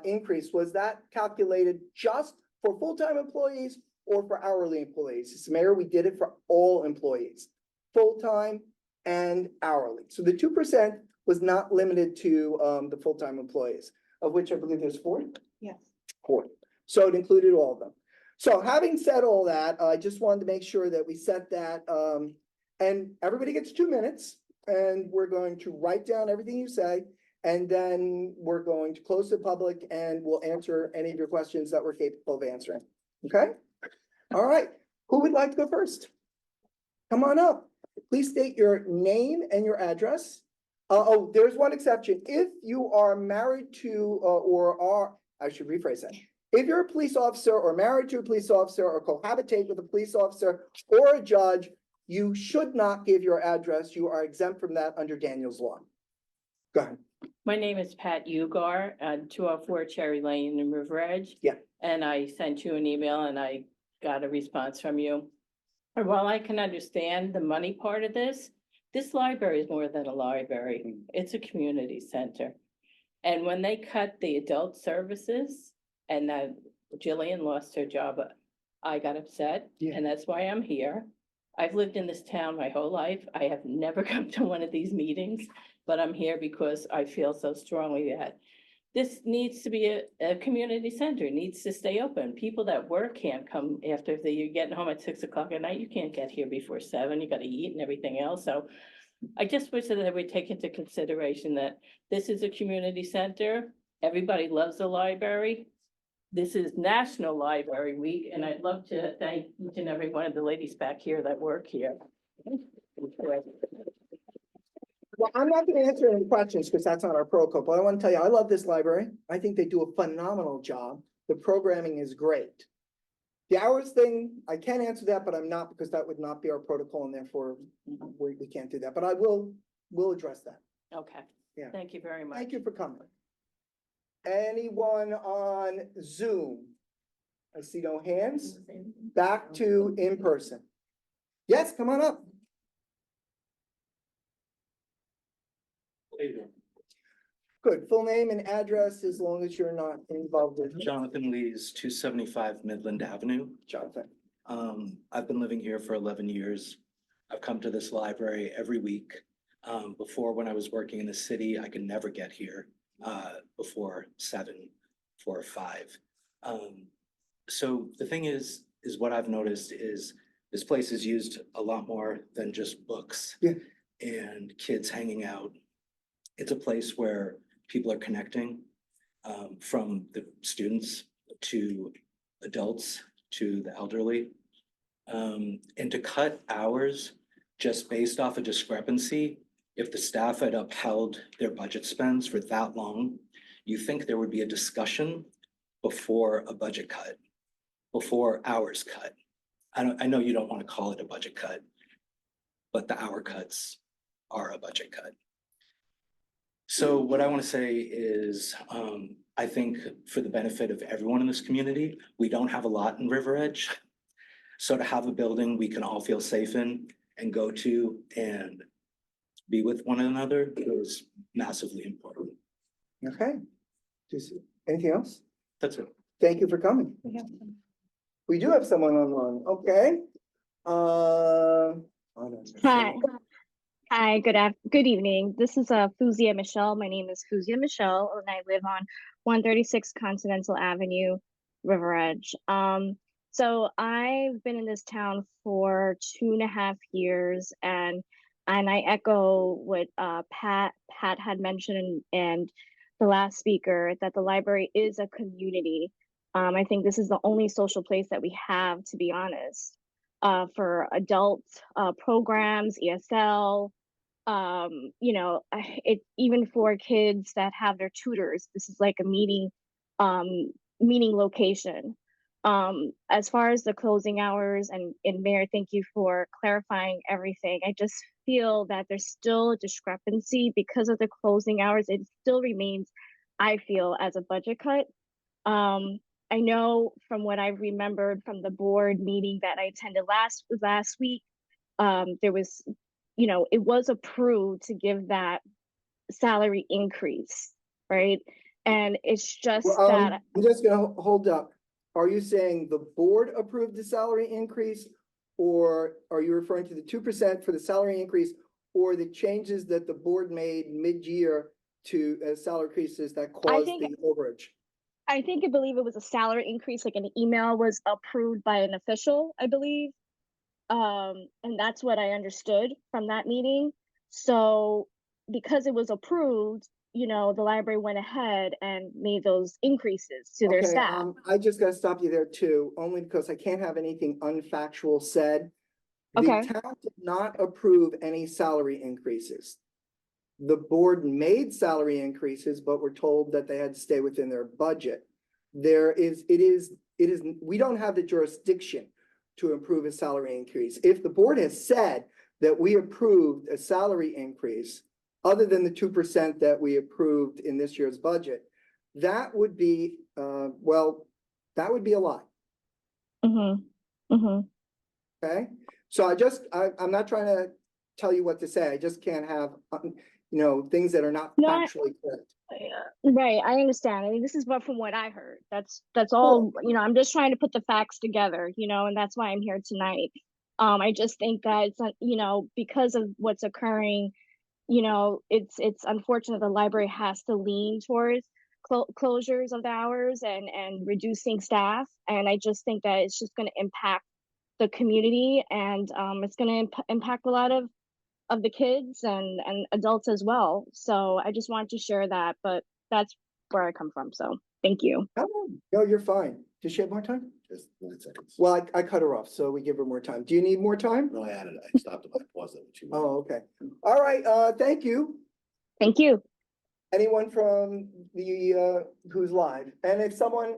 increase, was that calculated just for full-time employees or for hourly employees? He said, Mayor, we did it for all employees, full-time and hourly. So the 2% was not limited to the full-time employees, of which I believe there's 4.
Yes.
4. So it included all of them. So having said all that, I just wanted to make sure that we set that, and everybody gets 2 minutes, and we're going to write down everything you say, and then we're going to close the public and we'll answer any of your questions that we're capable of answering. Okay? All right. Who would like to go first? Come on up. Please state your name and your address. Oh, there's one exception. If you are married to, I should rephrase that. If you're a police officer or married to a police officer or cohabitate with a police officer or a judge, you should not give your address. You are exempt from that under Daniel's law. Go ahead.
My name is Pat Ugar, 204 Cherry Lane in River Edge.
Yeah.
And I sent you an email and I got a response from you. And while I can understand the money part of this library is more than a library. It's a community center. And when they cut the adult services and that Jillian lost her job, I got upset.
Yeah.
And that's why I'm here. I've lived in this town my whole life. I have never come to one of these meetings, but I'm here because I feel so strongly that this needs to be a community center, it needs to stay open. People that work can't come after you're getting home at 6 o'clock at night. You can't get here before 7. You gotta eat and everything else. So I just wish that we take into consideration that this is a community center. Everybody loves the library. This is National Library Week, and I'd love to thank each and every one of the ladies back here that work here.
Well, I'm not going to answer any questions because that's not our protocol, but I want to tell you, I love this library. I think they do a phenomenal job. The programming is great. The hours thing, I can answer that, but I'm not, because that would not be our protocol and therefore we can't do that, but we'll address that.
Okay.
Yeah.
Thank you very much.
Thank you for coming. Anyone on Zoom? I see no hands. Back to in person. Yes, come on up. Good, full name and address as long as you're not involved with.
Jonathan Lees, 275 Midland Avenue.
Jonathan.
I've been living here for 11 years. I've come to this library every week. Before, when I was working in the city, I could never get here before 7, 4 or 5. So the thing is what I've noticed is this place is used a lot more than just books.
Yeah.
And kids hanging out. It's a place where people are connecting, from the students to adults to the elderly. And to cut hours just based off a discrepancy, if the staff had upheld their budget spends for that long, you think there would be a discussion before a budget cut, before hours cut. I know you don't want to call it a budget cut, but the hour cuts are a budget cut. So what I want to say is, I think for the benefit of everyone in this community, we don't have a lot in River Edge. So to have a building we can all feel safe in and go to and be with one another is massively important.
Okay. Anything else?
That's it.
Thank you for coming. We do have someone online. Okay.
Hi. Hi, good evening. This is Fuzia Michelle. My name is Fuzia Michelle, and I live on 136 Continental Avenue, River Edge. So I've been in this town for 2.5 years, and I echo what Pat had mentioned and the last speaker, that the library is a community. I think this is the only social place that we have, to be honest, for adult programs, ESL, it even for kids that have their tutors. This is like a meeting location. As far as the closing hours, and Mayor, thank you for clarifying everything. I just feel that there's still a discrepancy because of the closing hours. It still remains, I feel, as a budget cut. I know from what I remembered from the board meeting that I attended last week, there was, it was approved to give that salary increase, right? And it's just
Well,
that
I'm just gonna hold up. Are you saying the board approved the salary increase? Or are you referring to the 2% for the salary increase, or the changes that the board made mid-year to salary increases that caused
think-
the overage?
I believe it was a salary increase, like an email was approved by an official, I believe. And that's what I understood from that meeting. So because it was approved, the library went ahead and made those increases to their
Okay,
staff.
I just gotta stop you there too, only because I can't have anything unfactual said. The
Okay.
town did not approve any salary increases. The board made salary increases, but were told that they had to stay within their budget. We don't have the jurisdiction to approve a salary increase. If the board has said that we approved a salary increase, other than the 2% that we approved in this year's budget, that would be, that would be a lie,
Mm-hmm. Mm-hmm.
okay? So I'm not trying to tell you what to say. I just can't have, things that are not
No,
factually correct.
Right, I understand. I mean, this is what from what I heard. That's all, I'm just trying to put the facts together, and that's why I'm here tonight. I just think that it's, because of what's occurring, it's unfortunate the library has to lean towards closures of the hours and reducing staff. And I just think that it's just going to impact the community, and it's going to impact a lot of the kids and adults as well. So I just wanted to share that, but that's where I come from. So thank you.
No, you're fine. Does she have more time?
Just 9 seconds.
Well, I cut her off, so we give her more time. Do you need more time?
No, I added, I stopped it, I paused it.
Oh, okay. All right, thank you.
Thank you.
Anyone from the, who's live? And if someone,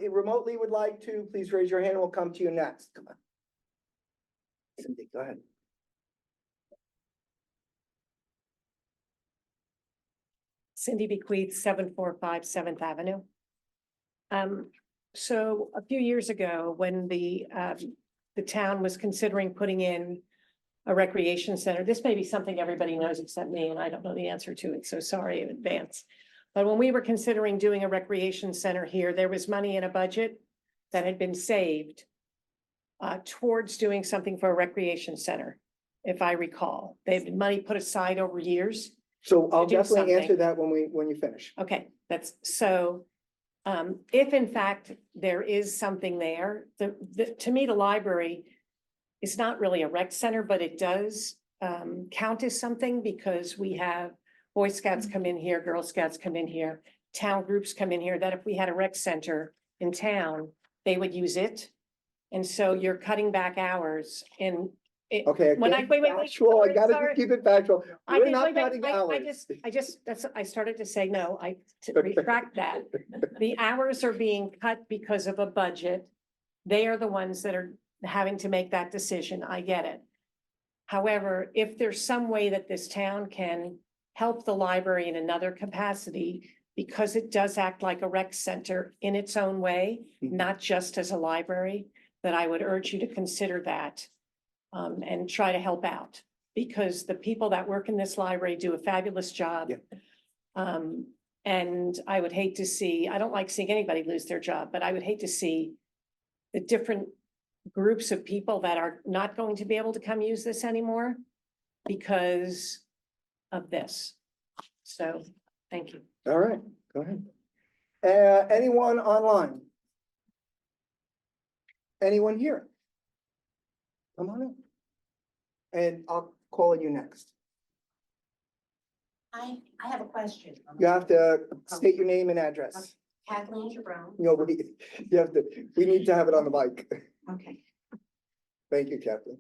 remotely would like to, please raise your hand and we'll come to you next. Come on. Cindy, go ahead.
Cindy Bequeath, 745 7th Avenue. So a few years ago, when the town was considering putting in a recreation center, this may be something everybody knows except me, and I don't know the answer to it, so sorry in advance. But when we were considering doing a recreation center here, there was money in a budget that had been saved towards doing something for a recreation center, if I recall. They've been money put aside over years.
So I'll
do
definitely answer
something.
that when you finish.
Okay, that's so, if in fact there is something there, to me, the library is not really a rec center, but it does count as something because we have Boy Scouts come in here, Girl Scouts come in here, town groups come in here, that if we had a rec center in town, they would use it. And so you're cutting back hours and
Okay.
when I, wait,
Factual, I gotta
sorry.
keep it factual.
I
We're
did,
not
wait,
cutting hours.
I started to say, no, to retract that. The hours are being cut because of a budget. They are the ones that are having to make that decision. I get it. However, if there's some way that this town can help the library in another capacity, because it does act like a rec center in its own way, not just as a library, that I would urge you to consider that. And try to help out, because the people that work in this library do a fabulous job. And I would hate to see, I don't like seeing anybody lose their job, but I would hate to see the different groups of people that are not going to be able to come use this anymore because of this. So, thank you.
All right, go ahead. Anyone online? Anyone here? Come on in. And I'll call on you next.
I have a question.
You have to state your name and address.
Kathleen Jerome.
No, you have to, we need to have it on the mic.
Okay.
Thank you, Kathleen.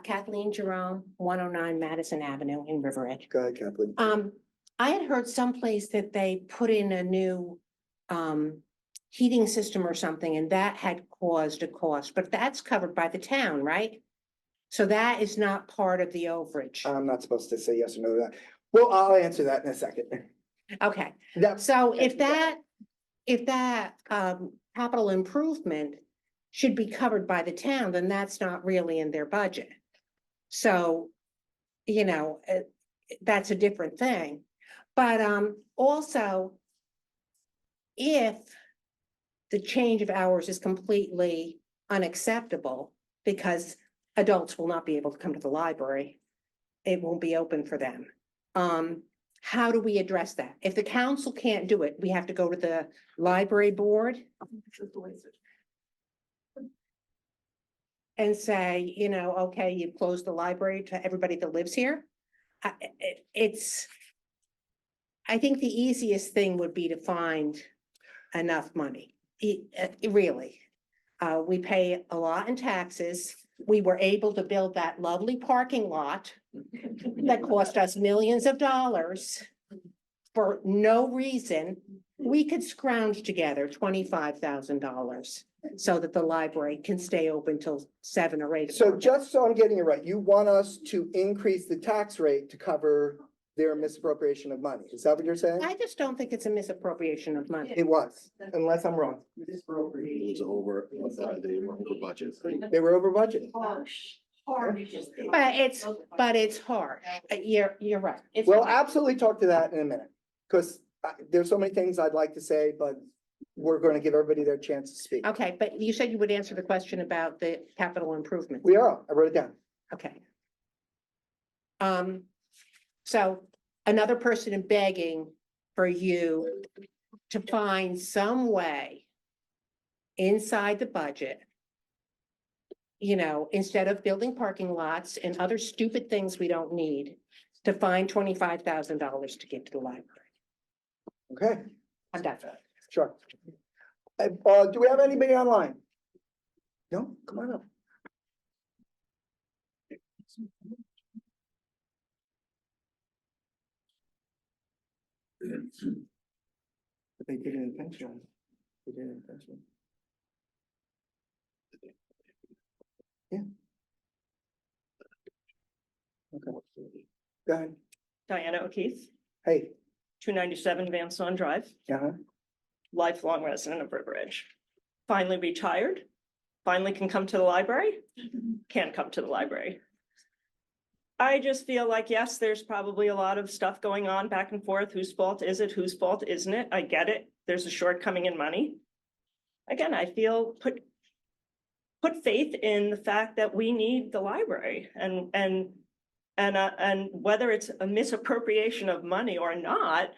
Kathleen Jerome, 109 Madison Avenue in River Edge.
Go ahead, Kathleen.
I had heard someplace that they put in a new heating system or something, and that had caused a cost, but that's covered by the town, right? So that is not part of the overage.
I'm not supposed to say yes or no to that. Well, I'll answer that in a second.
Okay,
That's,
so if that capital improvement should be covered by the town, then that's not really in their budget. So, you know, that's a different thing. But also, if the change of hours is completely unacceptable because adults will not be able to come to the library, it won't be open for them. How do we address that? If the council can't do it, we have to go to the library board and say, you know, okay, you've closed the library to everybody that lives here. I think the easiest thing would be to find enough money. Really. We pay a lot in taxes. We were able to build that lovely parking lot that cost us millions of dollars for no reason. We could scrounge together $25,000 so that the library can stay open till 7 or 8.
so just so I'm getting it right, you want us to increase the tax rate to cover their misappropriation of money. Is that what you're saying?
I just don't think it's a misappropriation of money.
It was, unless I'm wrong.
It was over, they were over budget.
They were over budget.
But it's hard. You're right. It's
We'll
hard.
absolutely talk to that in a minute, because there's so many things I'd like to say, but we're going to give everybody their chance to speak.
Okay, but you said you would answer the question about the capital improvement.
We are, I wrote it down.
Okay. So another person is begging for you to find some way inside the budget, you know, instead of building parking lots and other stupid things we don't need, to find $25,000 to give to the library.
Okay,
I've got that.
sure. Do we have anybody online? No, come on up. They did it intentionally. They did it intentionally. Yeah. Okay. Go ahead.
Diana O'Keefe,
Hey,
297 Van Son Drive,
uh-huh.
lifelong resident of River Edge. Finally retired, finally can come to the library, can't come to the library. I just feel like, yes, there's probably a lot of stuff going on back and forth. Whose fault is it? Whose fault isn't it? I get it. There's a shortcoming in money. Again, I feel put faith in the fact that we need the library and whether it's a misappropriation of money or not,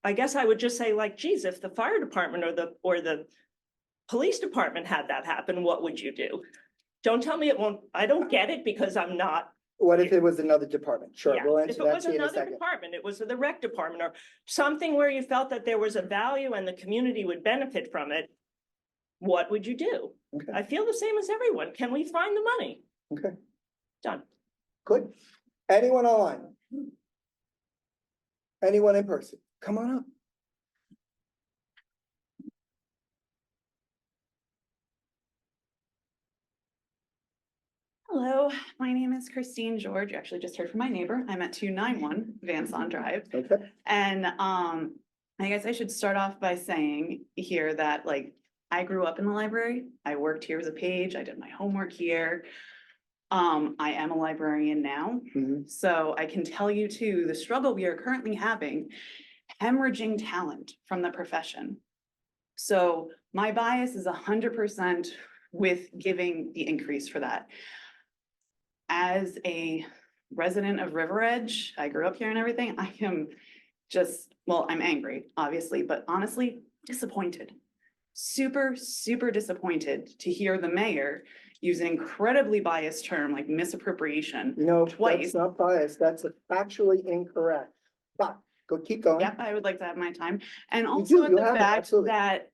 I guess I would just say, like, geez, if the fire department or the police department had that happen, what would you do? Don't tell me it won't. I don't get it because I'm not.
What if it was another department? Sure,
Yeah,
we'll
if
answer
it
that
was
to you in a
another
second.
department, it was the rec department or something where you felt that there was a value and the community would benefit from it, what would you do?
Okay.
I feel the same as everyone. Can we find the money?
Okay,
Done.
good. Anyone online? Anyone in person? Come on up.
Hello, my name is Christine George. You actually just heard from my neighbor. I'm at 291 Van Son Drive.
Okay.
And I guess I should start off by saying here that, like, I grew up in the library. I worked here as a page. I did my homework here. I am a librarian now.
Mhm.
So I can tell you too, the struggle we are currently having, hemorrhaging talent from the profession. So my bias is 100% with giving the increase for that. As a resident of River Edge, I grew up here and everything, I am just, well, I'm angry, obviously, but honestly disappointed. super, super disappointed to hear the mayor use an incredibly biased term like misappropriation.
No,
Twice.
that's not biased. That's factually incorrect. But keep going.
Yep, I would like to have my time. And
You
also
do, you
the
have it,
fact
absolutely.
that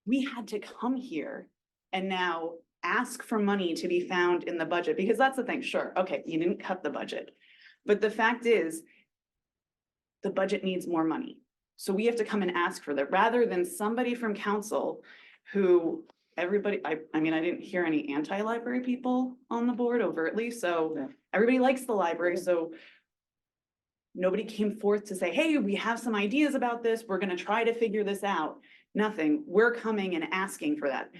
we had to come here and now ask for money to be found in the budget, because that's the thing, sure, okay, you didn't cut the budget. But the fact is, the budget needs more money. So we have to come and ask for that, rather than somebody from council who everybody, I mean, I didn't hear any anti-library people on the board overtly, so everybody likes the library, so nobody came forth to say, hey, we have some ideas about this, we're gonna try to figure this out. Nothing, we're coming and asking for that.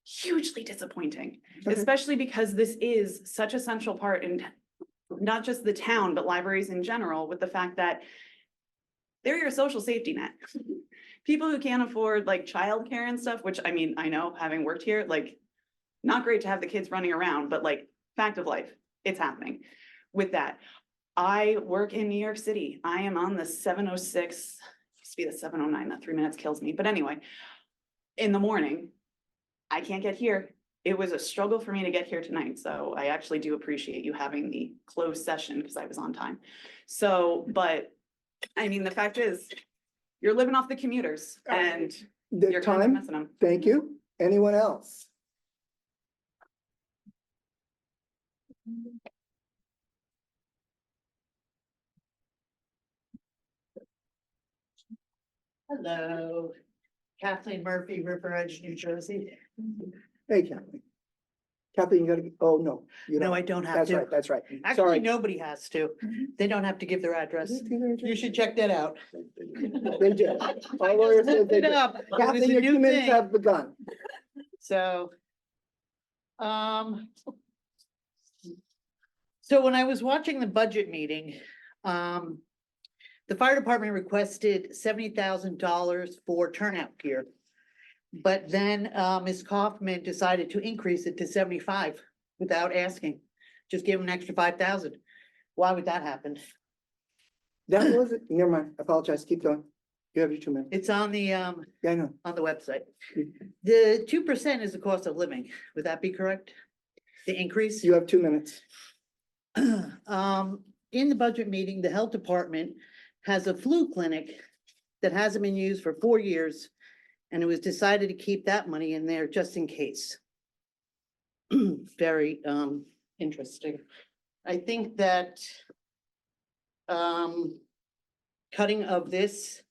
Hugely disappointing, especially because this is such a central part in not just the town, but libraries in general, with the fact that they're your social safety net. People who can't afford like childcare and stuff, which I mean, I know having worked here, like, not great to have the kids running around, but like, fact of life, it's happening. With that, I work in New York City. I am on the 706, used to be the 709, that 3 minutes kills me. But anyway, in the morning, I can't get here. It was a struggle for me to get here tonight. So I actually do appreciate you having the closed session because I was on time. So, but I mean, the fact is, you're living off the commuters and
The
you're kind of
time,
messing them.
thank you. Anyone else?
Hello, Kathleen Murphy, River Edge, New Jersey.
Hey, Kathleen. Kathleen, you gotta, oh, no. you
No, I don't have
That's
to.
right, that's right.
Actually,
Sorry.
nobody has to. They don't have to give their address. You should check that out.
They do. Our lawyer says they do.
It up. It was
Kathleen,
a
your
new
2 minutes
thing.
have begun.
So, so when I was watching the budget meeting, the fire department requested $70,000 for turnout gear. But then, Ms. Kaufman decided to increase it to 75 without asking, just give them an extra 5,000. Why would that happen?
That was it. Never mind. I apologize. Keep going. You have your 2 minutes.
It's on the,
Yeah, I know.
on the website. The 2% is the cost of living. Would that be correct? The increase?
You have 2 minutes.
In the budget meeting, the health department has a flu clinic that hasn't been used for 4 years. And it was decided to keep that money in there just in case. Very, interesting. I think that, cutting of this,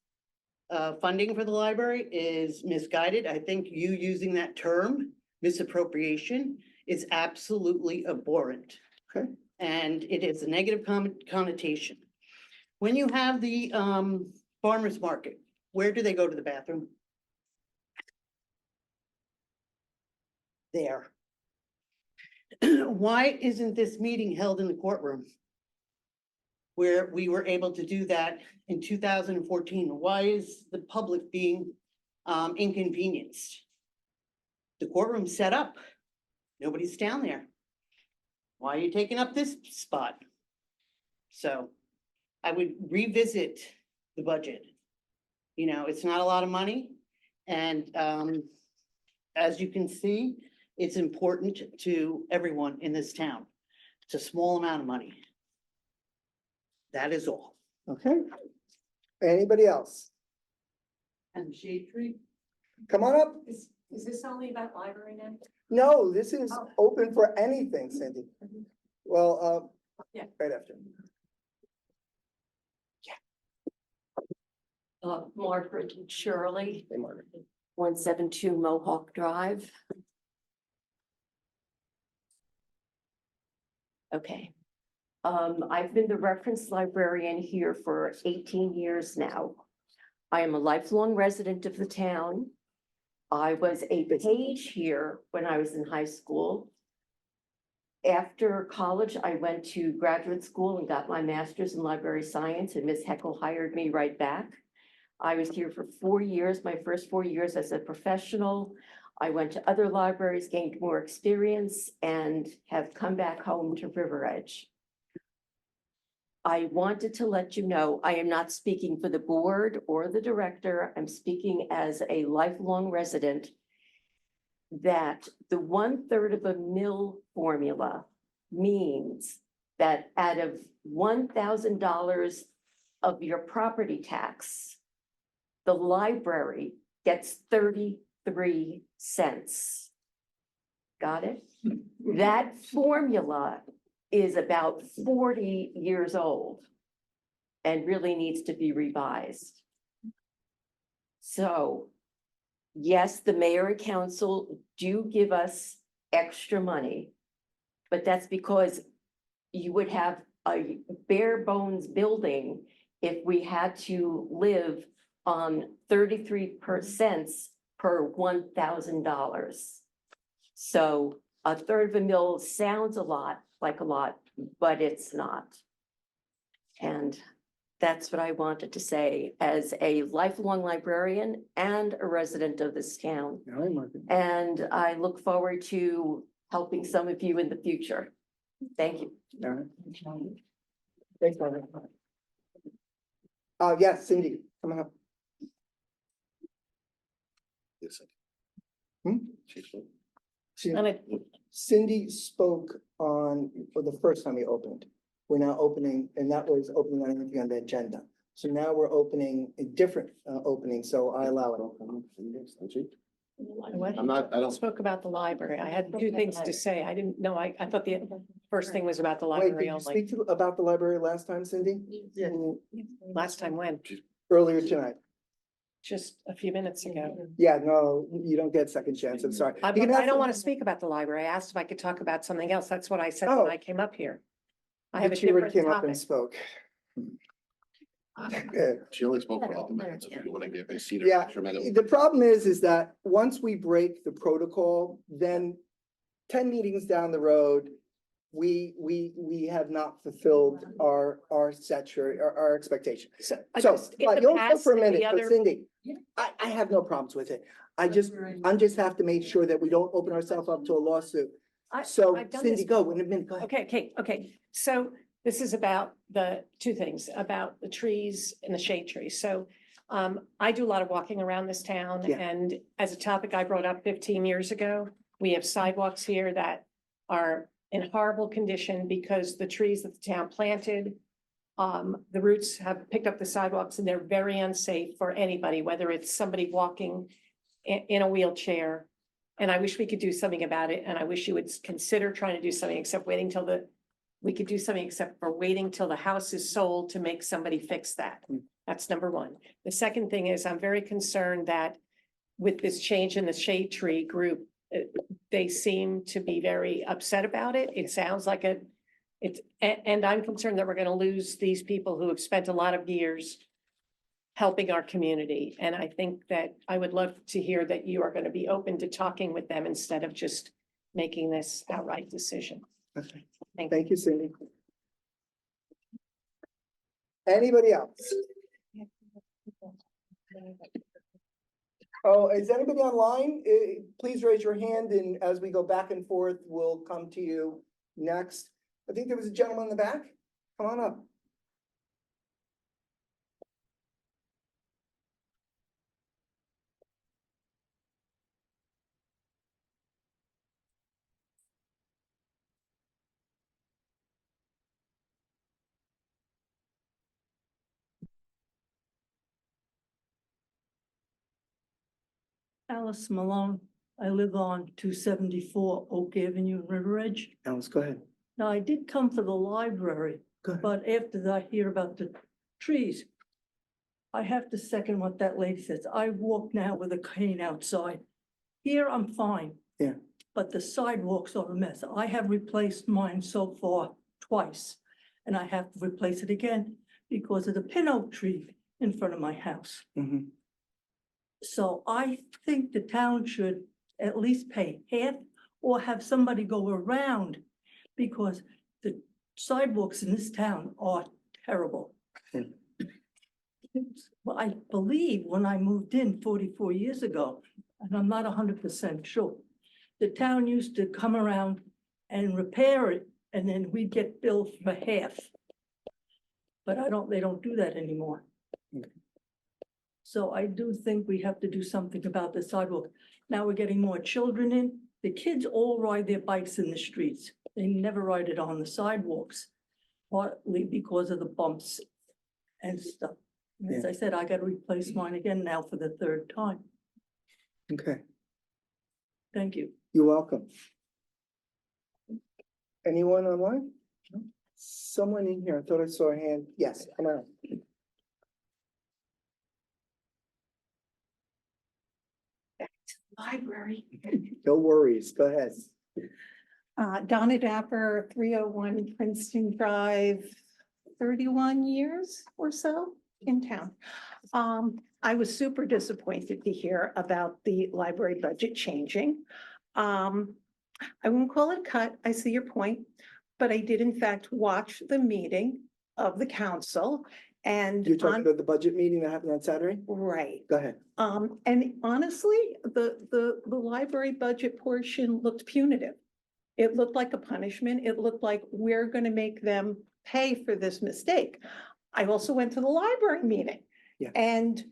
funding for the library is misguided. I think you using that term, misappropriation, is absolutely abhorrent.
Okay.
And it is a negative connotation. When you have the, farmer's market, where do they go to the bathroom? There. Why isn't this meeting held in the courtroom? Where we were able to do that in 2014? Why is the public being inconvenienced? The courtroom's set up. Nobody's down there. Why are you taking up this spot? So I would revisit the budget. You know, it's not a lot of money. And as you can see, it's important to everyone in this town. It's a small amount of money. That is all.
Okay. Anybody else?
And Shade Tree?
Come on up.
Is this only about library now?
No, this is open for anything, Cindy. Well,
Yeah.
right after.
Margaret and Shirley,
Hey, Margaret.
172 Mohawk Drive. Okay. I've been the reference librarian here for 18 years now. I am a lifelong resident of the town. I was a page here when I was in high school. After college, I went to graduate school and got my master's in library science, and Ms. Heckel hired me right back. I was here for 4 years, my first 4 years as a professional. I went to other libraries, gained more experience, and have come back home to River Edge. I wanted to let you know, I am not speaking for the board or the director. I'm speaking as a lifelong resident that the 1/3 of a mil formula means that out of $1,000 of your property tax, the library gets 33 cents. Got it? That formula is about 40 years old and really needs to be revised. So, yes, the mayor and council do give us extra money, but that's because you would have a bare bones building if we had to live on 33% per $1,000. So 1/3 of a mil sounds like a lot, but it's not. And that's what I wanted to say as a lifelong librarian and a resident of this town. And I look forward to helping some of you in the future. Thank you.
Thanks, Margaret. Yes, Cindy, coming up.
Yes.
Hmm? Cindy spoke for the first time we opened. We're now opening, and that was opening on anything on the agenda. So now we're opening a different opening, so I allow it.
I don't.
Spoke about the library. I had two things to say. I didn't know, I thought the first thing was about the
Wait, did
library
you
only.
speak about the library last time, Cindy?
Yeah. Last time when?
Earlier tonight.
Just a few minutes ago.
Yeah, no, you don't get second chance. I'm sorry.
I
You can ask
don't
them-
want to speak about the library. I asked if I could talk about something else. That's what I said
Oh.
when I came up here. I have a
But she already
different
came up and
topic.
spoke.
She only spoke for all the minutes. If you want to give a seat or
Yeah,
extra minute.
the problem is that once we break the protocol, then 10 meetings down the road, we have not fulfilled our our expectation.
So,
So,
in
but
the
you'll go
past,
for a
the
minute, but
other-
Cindy, I have no problems with it. I'm just have to make sure that we don't open ourselves up to a lawsuit. So
I've done
Cindy,
this
go,
before.
in a minute, go ahead.
Okay. So this is about the two things, about the trees and the shade trees. So I do a lot of walking around this town,
Yeah.
and as a topic I brought up 15 years ago, we have sidewalks here that are in horrible condition because the trees that the town planted, the roots have picked up the sidewalks and they're very unsafe for anybody, whether it's somebody walking in a wheelchair. And I wish we could do something about it, and I wish you would consider trying to do something except waiting till we could do something except for waiting till the house is sold to make somebody fix that. That's number one. The second thing is I'm very concerned that with this change in the shade tree group, they seem to be very upset about it. It sounds like and I'm concerned that we're gonna lose these people who have spent a lot of years helping our community. And I think that I would love to hear that you are gonna be open to talking with them instead of just making this outright decision.
Okay.
Thank
you, Cindy. Anybody else? Oh, is anybody online? Please raise your hand, and as we go back and forth, we'll come to you next. I think there was a gentleman in the back. Come on up.
Alice Malone. I live on 274 Oak Avenue, River Edge.
Alice, go ahead.
Now, I did come for the library, but after I hear about the trees, I have to second what that lady says. I walk now with a cane outside. Here, I'm fine.
Yeah.
But the sidewalks are a mess. I have replaced mine so far twice, and I have to replace it again because of the pin oak tree in front of my house.
Mhm.
So I think the town should at least pay half or have somebody go around because the sidewalks in this town are terrible. Well, I believe when I moved in 44 years ago, and I'm not 100% sure, the town used to come around and repair it, and then we'd get billed for half. But they don't do that anymore. So I do think we have to do something about the sidewalk. Now we're getting more children in. The kids all ride their bikes in the streets. They never ride it on the sidewalks, partly because of the bumps and stuff. And as I said, I gotta replace mine again now for the third time.
Okay,
Thank you.
you're welcome. Anyone online? No? Someone in here, I thought I saw a hand. Yes, come on.
Library.
No worries, go ahead.
Donna Dapper, 301 Princeton Drive, 31 years or so in town. I was super disappointed to hear about the library budget changing. I won't call it cut, I see your point, but I did in fact watch the meeting of the council and.
You're talking about the budget meeting that happened on Saturday?
Right.
Go ahead.
And honestly, the library budget portion looked punitive. It looked like a punishment. It looked like we're gonna make them pay for this mistake. I also went to the library meeting.
Yeah.
And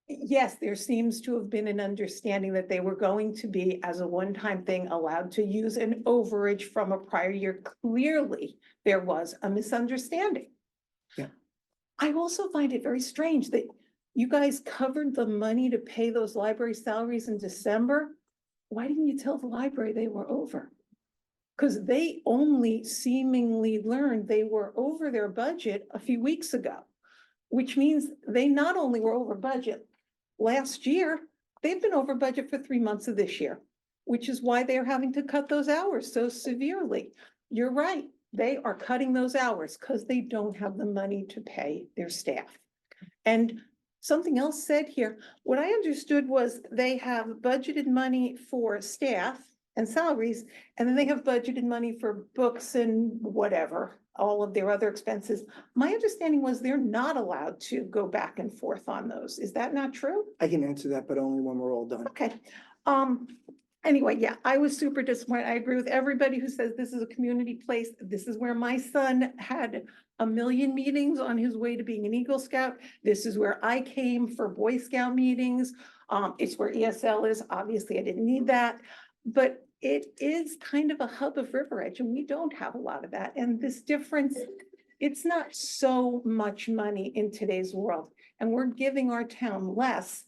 yes, there seems to have been an understanding that they were going to be, as a one-time thing, allowed to use an overage from a prior year. Clearly, there was a misunderstanding.
Yeah.
I also find it very strange that you guys covered the money to pay those library salaries in December. Why didn't you tell the library they were over? Because they only seemingly learned they were over their budget a few weeks ago, which means they not only were over budget last year, they've been over budget for 3 months of this year, which is why they're having to cut those hours so severely. You're right, they are cutting those hours because they don't have the money to pay their staff. And something else said here, what I understood was they have budgeted money for staff and salaries, and then they have budgeted money for books and whatever, all of their other expenses. My understanding was they're not allowed to go back and forth on those. Is that not true?
I can answer that, but only when we're all done.
Okay. Anyway, yeah, I was super disappointed. I agree with everybody who says this is a community place. This is where my son had a million meetings on his way to being an Eagle Scout. This is where I came for Boy Scout meetings. It's where ESL is. Obviously, I didn't need that, but it is kind of a hub of River Edge, and we don't have a lot of that. And this difference, it's not so much money in today's world, and we're giving our town less.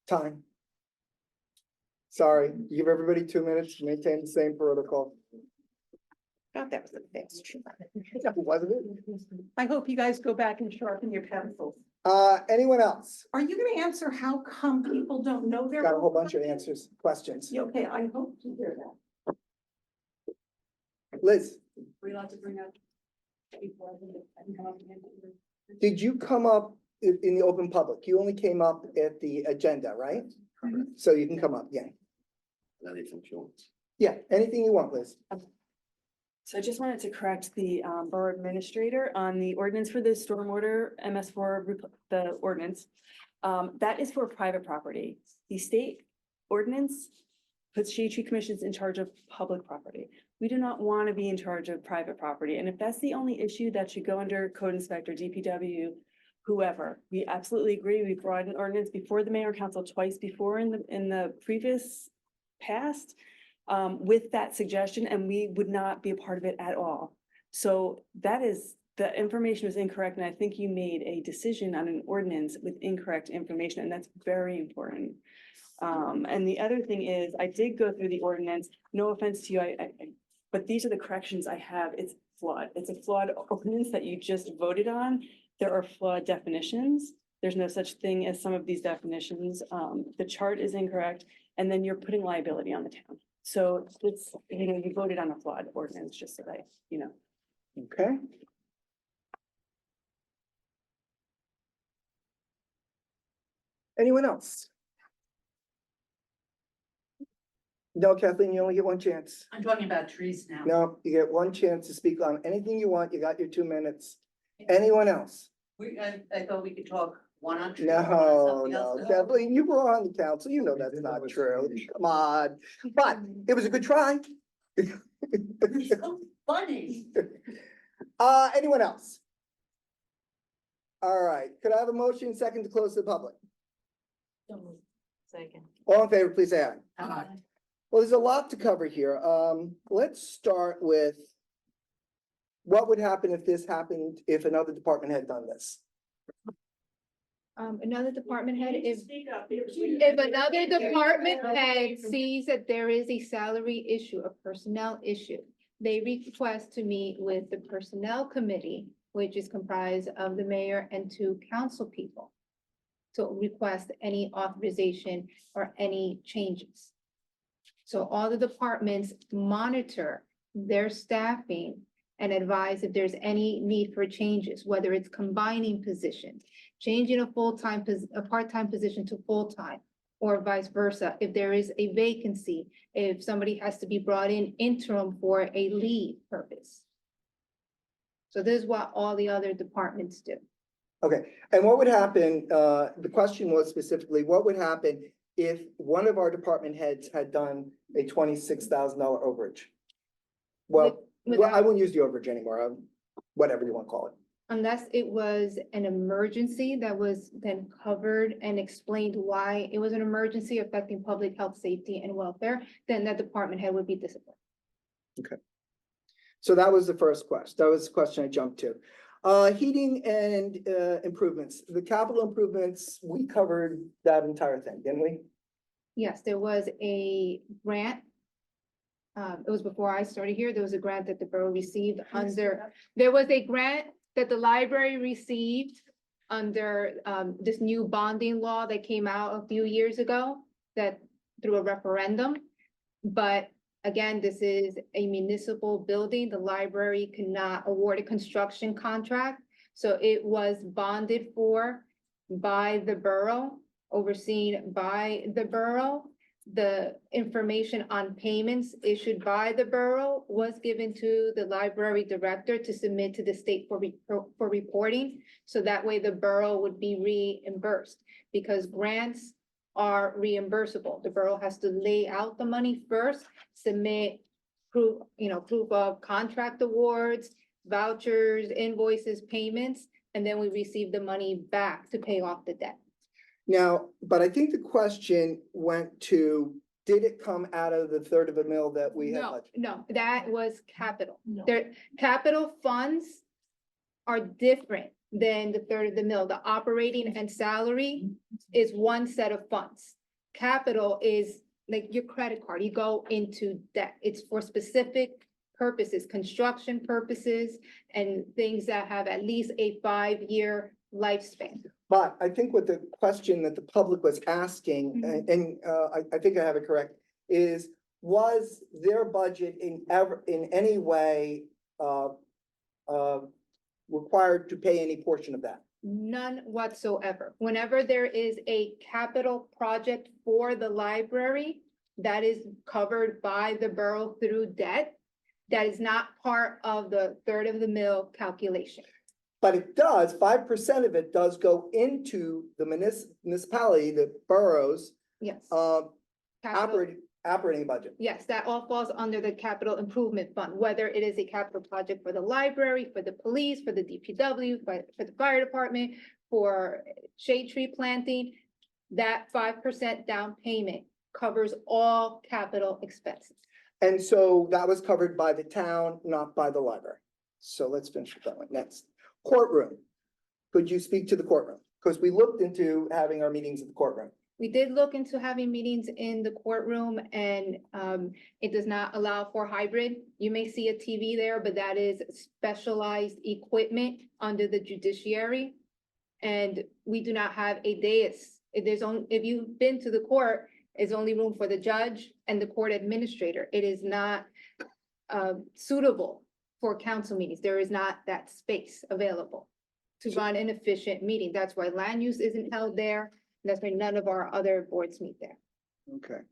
Time. Sorry, give everybody 2 minutes to maintain the same protocol.
God, that was a fast try.
Wasn't it?
I hope you guys go back and sharpen your pencils.
Anyone else?
Are you gonna answer how come people don't know their?
Got a whole bunch of answers, questions.
Yeah, okay, I hope to hear that.
Liz,
We're allowed to bring up people I can come up and answer.
did you come up in the open public? You only came up at the agenda, right? So you can come up, yeah.
Anything she wants.
Yeah, anything you want, Liz.
So I just wanted to correct the borough administrator on the ordinance for the stormwater MS4, the ordinance. That is for private property. The state ordinance puts shade tree commissions in charge of public property. We do not want to be in charge of private property. And if that's the only issue, that should go under code inspector, DPW, whoever. We absolutely agree. We brought an ordinance before the mayor and council twice before in the previous past with that suggestion, and we would not be a part of it at all. So that is, the information was incorrect, and I think you made a decision on an ordinance with incorrect information, and that's very important. And the other thing is, I did go through the ordinance, no offense to you, but these are the corrections I have. It's flawed. It's a flawed ordinance that you just voted on. There are flawed definitions. There's no such thing as some of these definitions. The chart is incorrect, and then you're putting liability on the town. So it's, you voted on a flawed ordinance, just so that,
Okay. Anyone else? No, Kathleen, you only get one chance.
I'm talking about trees now.
No, you get one chance to speak on anything you want. You got your 2 minutes. Anyone else?
I thought we could talk one on trees.
No, Kathleen, you were on the council. You know that's not true. Come on. But it was a good try.
Funny.
Anyone else? All right, could I have a motion second to close to the public?
Second.
All in favor, please say aye.
Aye.
Well, there's a lot to cover here. Let's start with what would happen if this happened, if another department had done this?
Another department head, if another department head sees that there is a salary issue, a personnel issue, they request to meet with the personnel committee, which is comprised of the mayor and 2 council people, to request any authorization or any changes. So all the departments monitor their staffing and advise if there's any need for changes, whether it's combining positions, changing a part-time position to full-time, or vice versa. If there is a vacancy, if somebody has to be brought in interim for a leave purpose. So this is what all the other departments do.
Okay, and what would happen, the question was specifically, what would happen if one of our department heads had done a $26,000 overage? Well, I won't use the overage anymore, whatever you want to call it.
Unless it was an emergency that was then covered and explained why it was an emergency affecting public health, safety, and welfare, then that department head would be disciplined.
Okay. So that was the first question. That was the question I jumped to. Heating and improvements. The capital improvements, we covered that entire thing, didn't we?
Yes, there was a grant. It was before I started here. There was a grant that the borough received there was a grant that the library received under this new bonding law that came out a few years ago, that through a referendum. But again, this is a municipal building. The library cannot award a construction contract. So it was bonded for by the borough, overseen by the borough. The information on payments issued by the borough was given to the library director to submit to the state for reporting. So that way the borough would be reimbursed, because grants are reimbursable. The borough has to lay out the money first, submit proof of contract awards, vouchers, invoices, payments, and then we receive the money back to pay off the debt.
Now, but I think the question went to, did it come out of the third of a mil that we had?
No, that was capital. Their capital funds are different than the third of the mil. The operating and salary is one set of funds. Capital is like your credit card. You go into debt. It's for specific purposes, construction purposes, and things that have at least a 5-year lifespan.
But I think what the question that the public was asking, and I think I have it correct, is was their budget in any way required to pay any portion of that?
None whatsoever. Whenever there is a capital project for the library that is covered by the borough through debt, that is not part of the third of the mil calculation.
But it does, 5% of it does go into the municipality, the boroughs.
Yes.
Operating budget.
Yes, that all falls under the capital improvement fund, whether it is a capital project for the library, for the police, for the DPW, for the fire department, for shade tree planting. That 5% down payment covers all capital expenses.
And so that was covered by the town, not by the library. So let's finish with that one next. Courtroom. Could you speak to the courtroom? Because we looked into having our meetings in the courtroom.
We did look into having meetings in the courtroom, and it does not allow for hybrid. You may see a TV there, but that is specialized equipment under the judiciary. And we do not have a dais. If you've been to the court, it's only room for the judge and the court administrator. It is not suitable for council meetings. There is not that space available to run an efficient meeting. That's why land use isn't held there. That's why none of our other boards meet there.
Okay.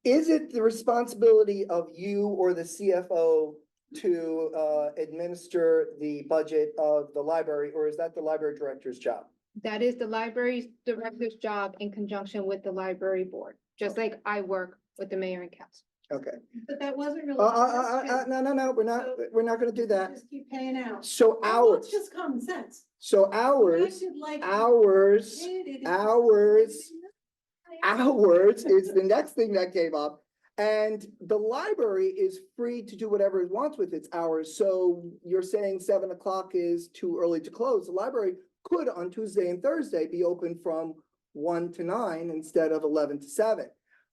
Is it the responsibility of you or the CFO to administer the budget of the library, or is that the library director's job?
That is the library director's job in conjunction with the library board, just like I work with the mayor and council.
Okay.
But that wasn't really.
No, we're not gonna do that.
Just keep paying out.
So
Well,
hours,
it's just common sense.
so
You
hours,
guys should like-
hours,
It is-
hours, hours is the next thing that came up. And the library is free to do whatever it wants with its hours. So you're saying 7 o'clock is too early to close. The library could on Tuesday and Thursday be open from 1 to 9 instead of 11 to 7.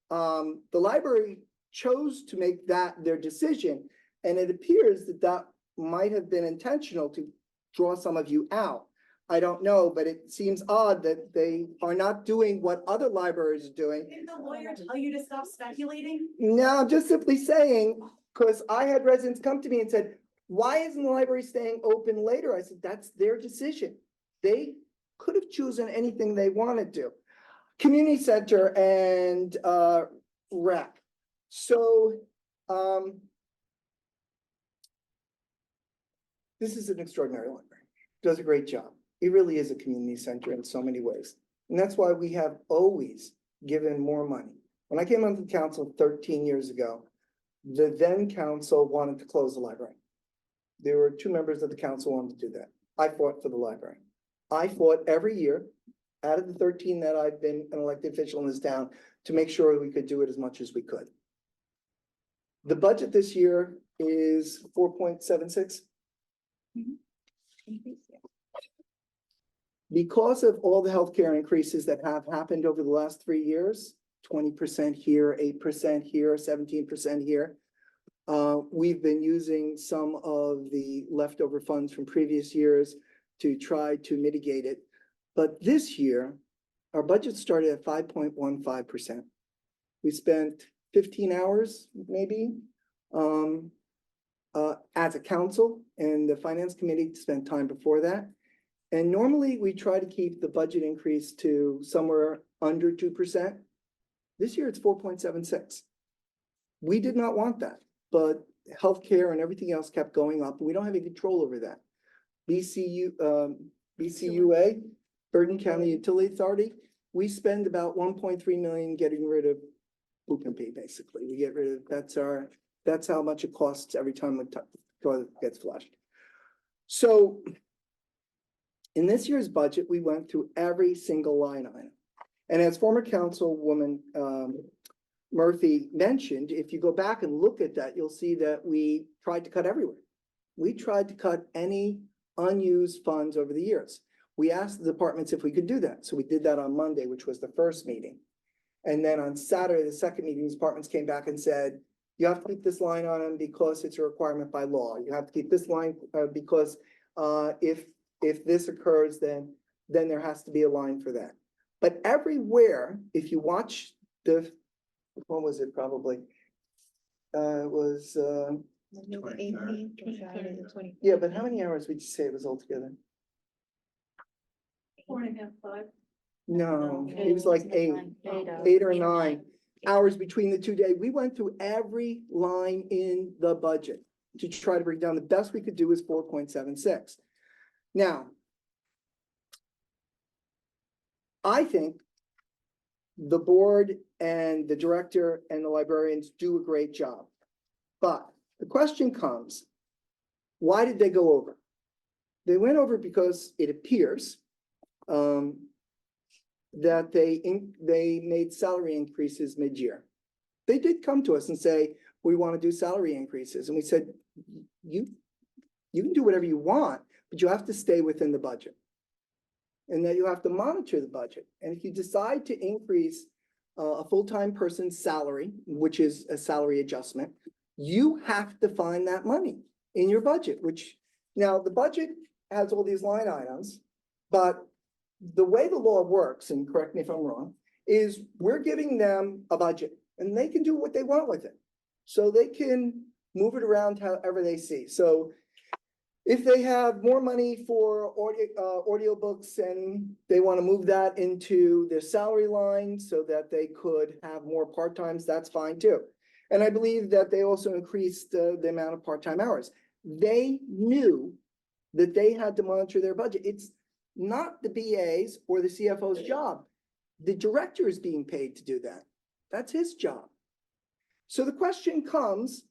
The library chose to make that their decision. And it appears that that might have been intentional to draw some of you out. I don't know, but it seems odd that they are not doing what other libraries are doing.
Didn't the lawyer tell you to stop speculating?
No, I'm just simply saying, because I had residents come to me and said, why isn't the library staying open later? I said, that's their decision. They could have chosen anything they wanted to. Community center and rec. So this is an extraordinary library. Does a great job. It really is a community center in so many ways. And that's why we have always given more money. When I came onto the council 13 years ago, the then council wanted to close the library. There were 2 members of the council who wanted to do that. I fought for the library. I fought every year out of the 13 that I've been an elected official in this town to make sure we could do it as much as we could. The budget this year is 4.76. Because of all the healthcare increases that have happened over the last 3 years, 20% here, 8% here, 17% here. We've been using some of the leftover funds from previous years to try to mitigate it. But this year, our budget started at 5.15%. We spent 15 hours, maybe, as a council, and the finance committee spent time before that. And normally we try to keep the budget increase to somewhere under 2%. This year it's 4.76. We did not want that, but healthcare and everything else kept going up. And we don't have any control over that. BCUA, Bergen County Utility Authority, we spend about 1.3 million getting rid of Pee, basically. We get rid of, that's how much it costs every time the toilet gets flushed. So in this year's budget, we went through every single line item. And as former councilwoman Murphy mentioned, if you go back and look at that, you'll see that we tried to cut everywhere. We tried to cut any unused funds over the years. We asked the departments if we could do that. So we did that on Monday, which was the first meeting. And then on Saturday, the second meeting, the departments came back and said, you have to keep this line on them because it's a requirement by law. You have to keep this line because if this occurs, then there has to be a line for that. But everywhere, if you watch the, when was it probably? It was, yeah, but how many hours would you say it was altogether?
4.5, 5.
No, it was like 8 or 9 hours between the 2 days. We went through every line in the budget to try to bring down. The best we could do is 4.76. Now, I think the board and the director and the librarians do a great job. But the question comes, why did they go over? They went over because it appears that they made salary increases mid-year. They did come to us and say, we want to do salary increases. And we said, you can do whatever you want, but you have to stay within the budget. And that you have to monitor the budget. And if you decide to increase a full-time person's salary, which is a salary adjustment, you have to find that money in your budget, which now the budget has all these line items, but the way the law works, and correct me if I'm wrong, is we're giving them a budget and they can do what they want with it. So they can move it around however they see. So if they have more money for audiobooks and they want to move that into their salary line so that they could have more part-times, that's fine too. And I believe that they also increased the amount of part-time hours. They knew that they had to monitor their budget. It's not the BA's or the CFO's job. The director is being paid to do that. That's his job. So the question comes,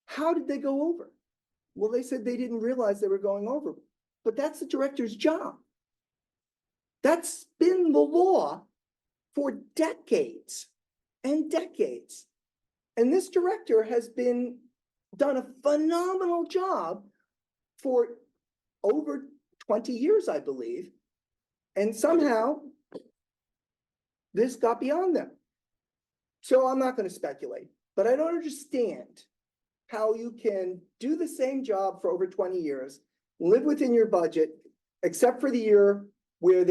how did they go over? Well, they said they didn't realize they were going over, but that's the director's job. That's been the law for decades and decades. And this director has done a phenomenal job for over 20 years, I believe. And somehow this got beyond them. So I'm not going to speculate, but I don't understand how you can do the same job for over 20 years, live within your budget, except for the year where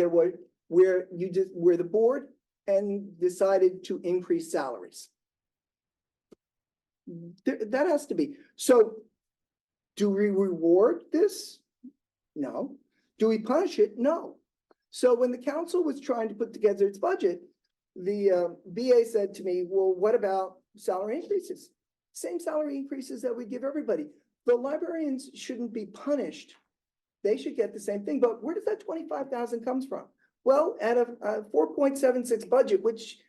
where the board and decided to increase salaries. That has to be. So do we reward this? No. Do we punish it? No. So when the council was trying to put together its budget, the BA said to me, well, what about salary increases? Same salary increases that we give everybody. The librarians shouldn't be punished. They should get the same thing. But where does that 25,000 comes from? Well, out of a 4.76 budget, which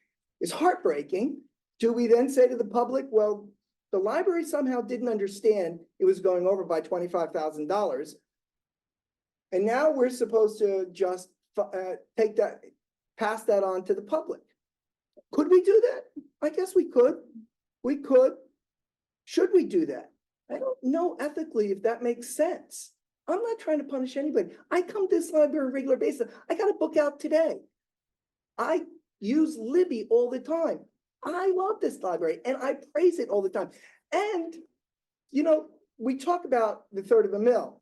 is heartbreaking, do we then say to the public, well, the library somehow didn't understand it was going over by $25,000. And now we're supposed to just pass that on to the public. Could we do that? I guess we could. We could. Should we do that? I don't know ethically if that makes sense. I'm not trying to punish anybody. I come to this library on a regular basis. I got a book out today. I use Libby all the time. I love this library and I praise it all the time. And, you know, we talk about the third of a mill.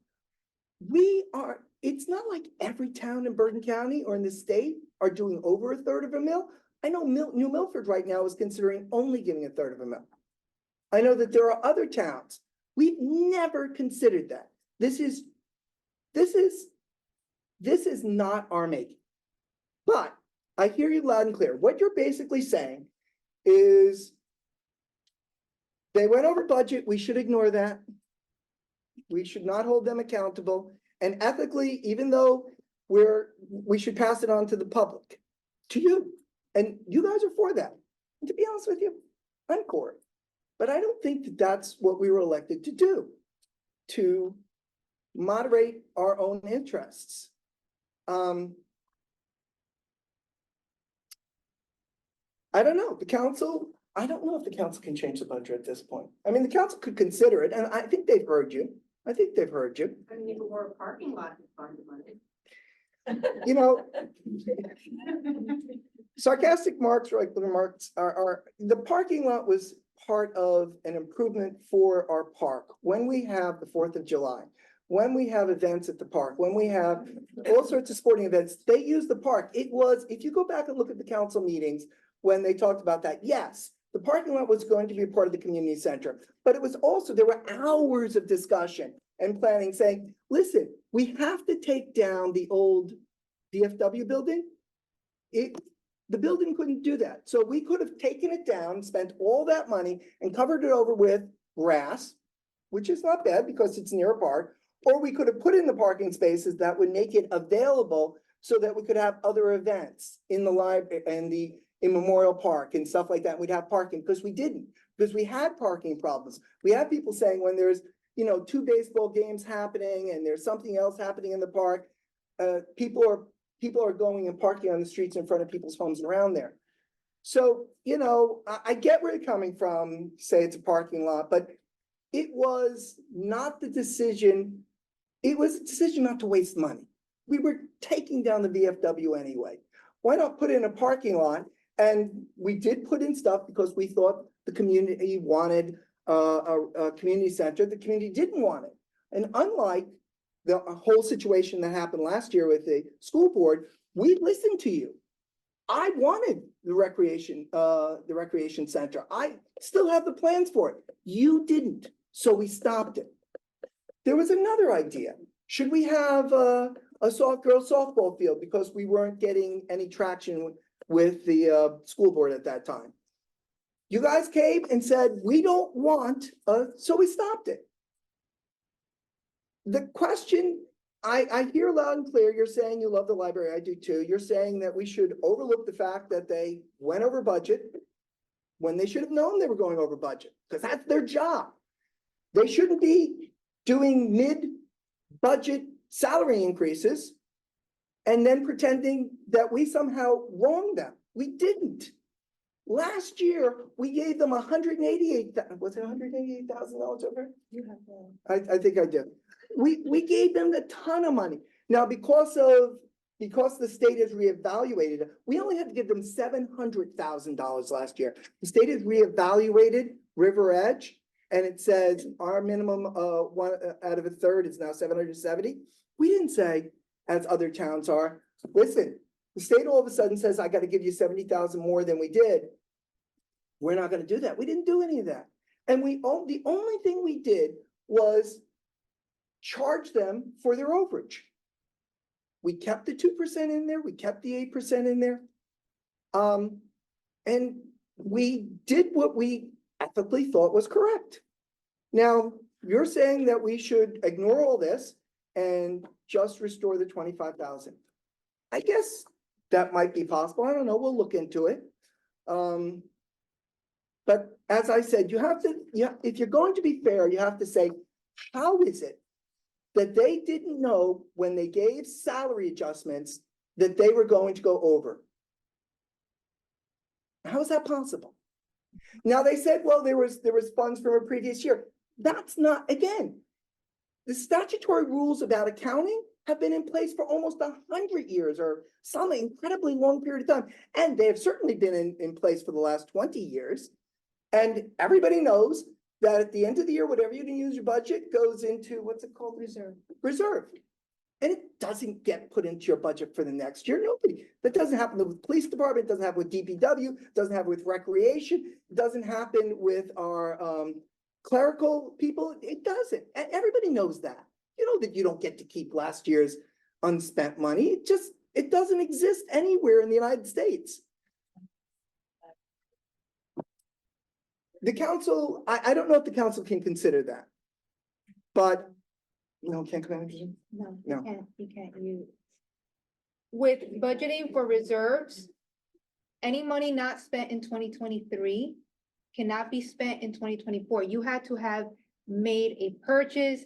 It's not like every town in Bergen County or in the state are doing over a third of a mill. I know New Milford right now is considering only giving a third of a mill. I know that there are other towns. We've never considered that. This is not our making. But I hear you loud and clear. What you're basically saying is they went over budget. We should ignore that. We should not hold them accountable. And ethically, even though we should pass it on to the public, to you. And you guys are for that. And to be honest with you, I'm for it. But I don't think that that's what we were elected to do, to moderate our own interests. I don't know, I don't know if the council can change the budget at this point. I mean, the council could consider it, and I think they've heard you. I think they've heard you.
I need more parking lot to find the money.
You know, sarcastic remarks are the parking lot was part of an improvement for our park. When we have the 4th of July, when we have events at the park, when we have all sorts of sporting events, they use the park. It was, if you go back and look at the council meetings, when they talked about that, yes, the parking lot was going to be a part of the community center, but it was also, there were hours of discussion and planning saying, listen, we have to take down the old DFW building. The building couldn't do that. So we could have taken it down, spent all that money and covered it over with grass, which is not bad because it's near a park, or we could have put in the parking spaces that would make it available so that we could have other events in the library and in Memorial Park and stuff like that. We'd have parking because we didn't, because we had parking problems. We have people saying when there's, 2 baseball games happening and there's something else happening in the park, people are going and parking on the streets in front of people's homes around there. So, I get where you're coming from, say it's a parking lot, but it was not the decision. It was a decision not to waste money. We were taking down the VFW anyway. Why not put in a parking lot? And we did put in stuff because we thought the community wanted a community center. The community didn't want it. And unlike the whole situation that happened last year with the school board, we listened to you. I wanted the recreation center. I still have the plans for it. You didn't, so we stopped it. There was another idea. Should we have a girls softball field because we weren't getting any traction with the school board at that time? You guys came and said, we don't want, so we stopped it. The question, I hear loud and clear, you're saying you love the library, I do too. You're saying that we should overlook the fact that they went over budget. when they should have known they were going over budget, because that's their job. They shouldn't be doing mid-budget salary increases and then pretending that we somehow wronged them. We didn't. Last year, we gave them was it $188,000 over?
You have
I think I did. We gave them a ton of money. Now, because the state has reevaluated, it, we only had to give them $700,000 last year. The state has reevaluated River Edge, and it says our minimum, one out of a third is now 770. We didn't say, as other towns are, listen, the state all of a sudden says, I gotta give you 70,000 more than we did. We're not gonna do that. We didn't do any of that. And the only thing we did was charge them for their overage. We kept the 2% in there, we kept the 8% in there. And we did what we ethically thought was correct. Now, you're saying that we should ignore all this and just restore the 25,000. I guess that might be possible. I don't know. We'll look into it. But as I said, if you're going to be fair, you have to say, how is it that they didn't know when they gave salary adjustments that they were going to go over? How is that possible? Now, they said, well, there was funds from a previous year. That's not, again, the statutory rules about accounting have been in place for almost 100 years or some incredibly long period of time. And they have certainly been in place for the last 20 years. And everybody knows that at the end of the year, whatever you can use your budget goes into, what's it called? Reserve. And it doesn't get put into your budget for the next year. Nobody. That doesn't happen with the police department, doesn't happen with DPW, doesn't happen with recreation, doesn't happen with our clerical people. It doesn't. And everybody knows that. You know that you don't get to keep last year's unspent money. It doesn't exist anywhere in the United States. The council, I don't know if the council can consider that. But, no, can't come in.
No,
No.
you can't use. With budgeting for reserves, any money not spent in 2023 cannot be spent in 2024. You had to have made a purchase,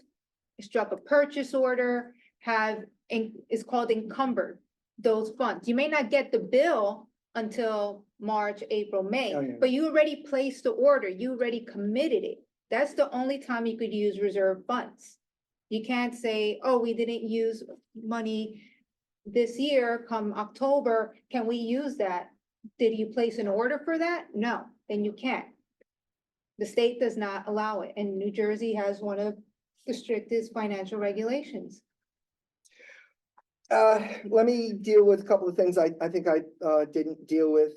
struck a purchase order, it's called encumbered those funds. You may not get the bill until March, April, May,
Oh, yeah.
but you already placed the order, you already committed it. That's the only time you could use reserve funds. You can't say, oh, we didn't use money this year, come October, can we use that? Did you place an order for that? No, then you can't. The state does not allow it, and New Jersey has one of the strictest financial regulations.
Let me deal with a couple of things I think I didn't deal with.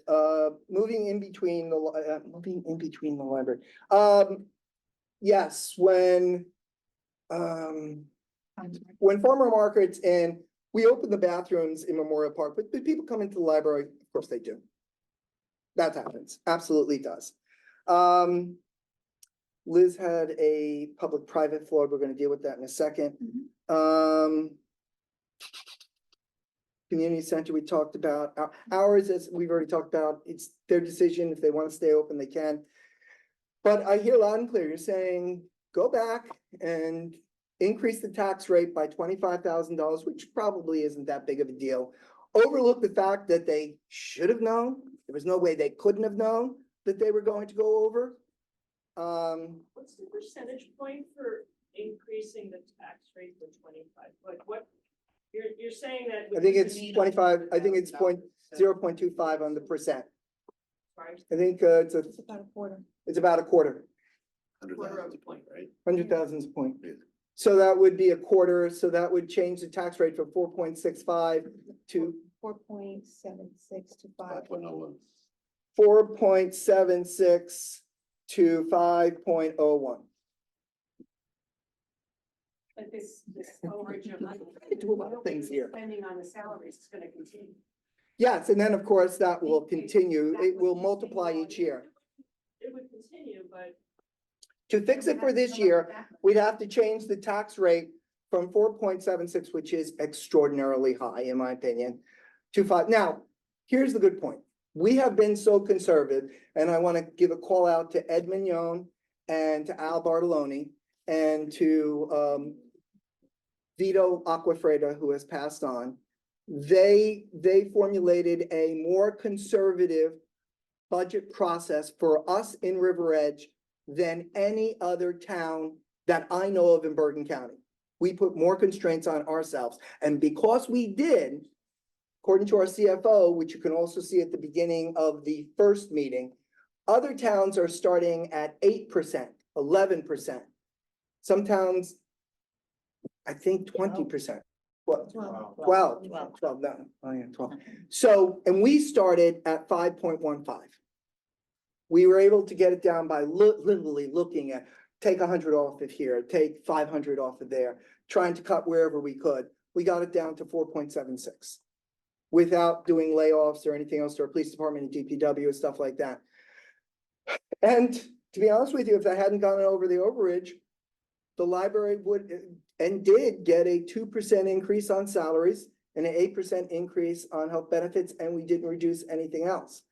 Moving in between the library. Yes, when Farmer Market's in, we open the bathrooms in Memorial Park, but people come into the library, of course they do. That happens, absolutely does. Liz had a public-private floor. We're gonna deal with that in a second. Community center, we talked about. Ours, as we've already talked about, it's their decision. If they want to stay open, they can. But I hear loud and clear, you're saying, go back and increase the tax rate by $25,000, which probably isn't that big of a deal. Overlook the fact that they should have known. There was no way they couldn't have known that they were going to go over.
What's the percentage point for increasing the tax rate to 25? Like what, you're saying that.
I think it's 25, I think it's 0.25 on the percent.
Right.
I think it's
about a quarter.
It's about a quarter.
100,000 a point, right?
100,000 is a point. So that would be a quarter, so that would change the tax rate from 4.65 to
4.76 to 5.01.
4.76 to 5.01.
But this overage of money.
Do a lot of things here.
Spending on the salaries is gonna continue.
Yes, and then of course that will continue. It will multiply each year.
It would continue, but.
To fix it for this year, we'd have to change the tax rate from 4.76, which is extraordinarily high, in my opinion, to 5. Now, here's the good point. we have been so conservative, and I want to give a call out to Ed Mignon and to Al Bartoloni and to Vito Aquafreda, who has passed on. They formulated a more conservative budget process for us in River Edge than any other town that I know of in Bergen County. We put more constraints on ourselves, and because we did, according to our CFO, which you can also see at the beginning of the first meeting, other towns are starting at 8%, 11%. Some towns, I think 20%. What? 12, no, oh yeah, 12. So, and we started at 5.15. We were able to get it down by literally looking at, take 100 off of here, take 500 off of there, trying to cut wherever we could. We got it down to 4.76 without doing layoffs or anything else to our police department and DPW and stuff like that. And to be honest with you, if that hadn't gone over the overage, the library would and did get a 2% increase on salaries and an 8% increase on health benefits, and we didn't reduce anything else.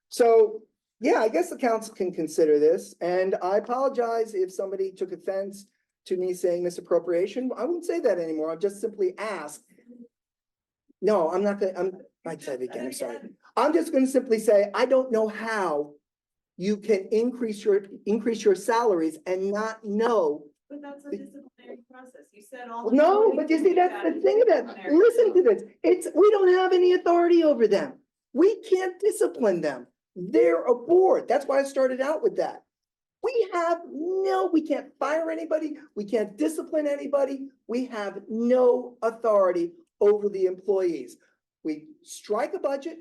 So yeah, I guess the council can consider this, and I apologize if somebody took offense to me saying misappropriation. I won't say that anymore. I'll just simply ask. No, I'm not gonna, I said it again, I'm sorry. I'm just gonna simply say, I don't know how you can increase your salaries and not know.
But that's a disciplinary process. You said all.
No, but you see, that's the thing about it. Listen to this. We don't have any authority over them. We can't discipline them. They're a board. That's why I started out with that. We can't fire anybody. We can't discipline anybody. We have no authority over the employees. We strike a budget,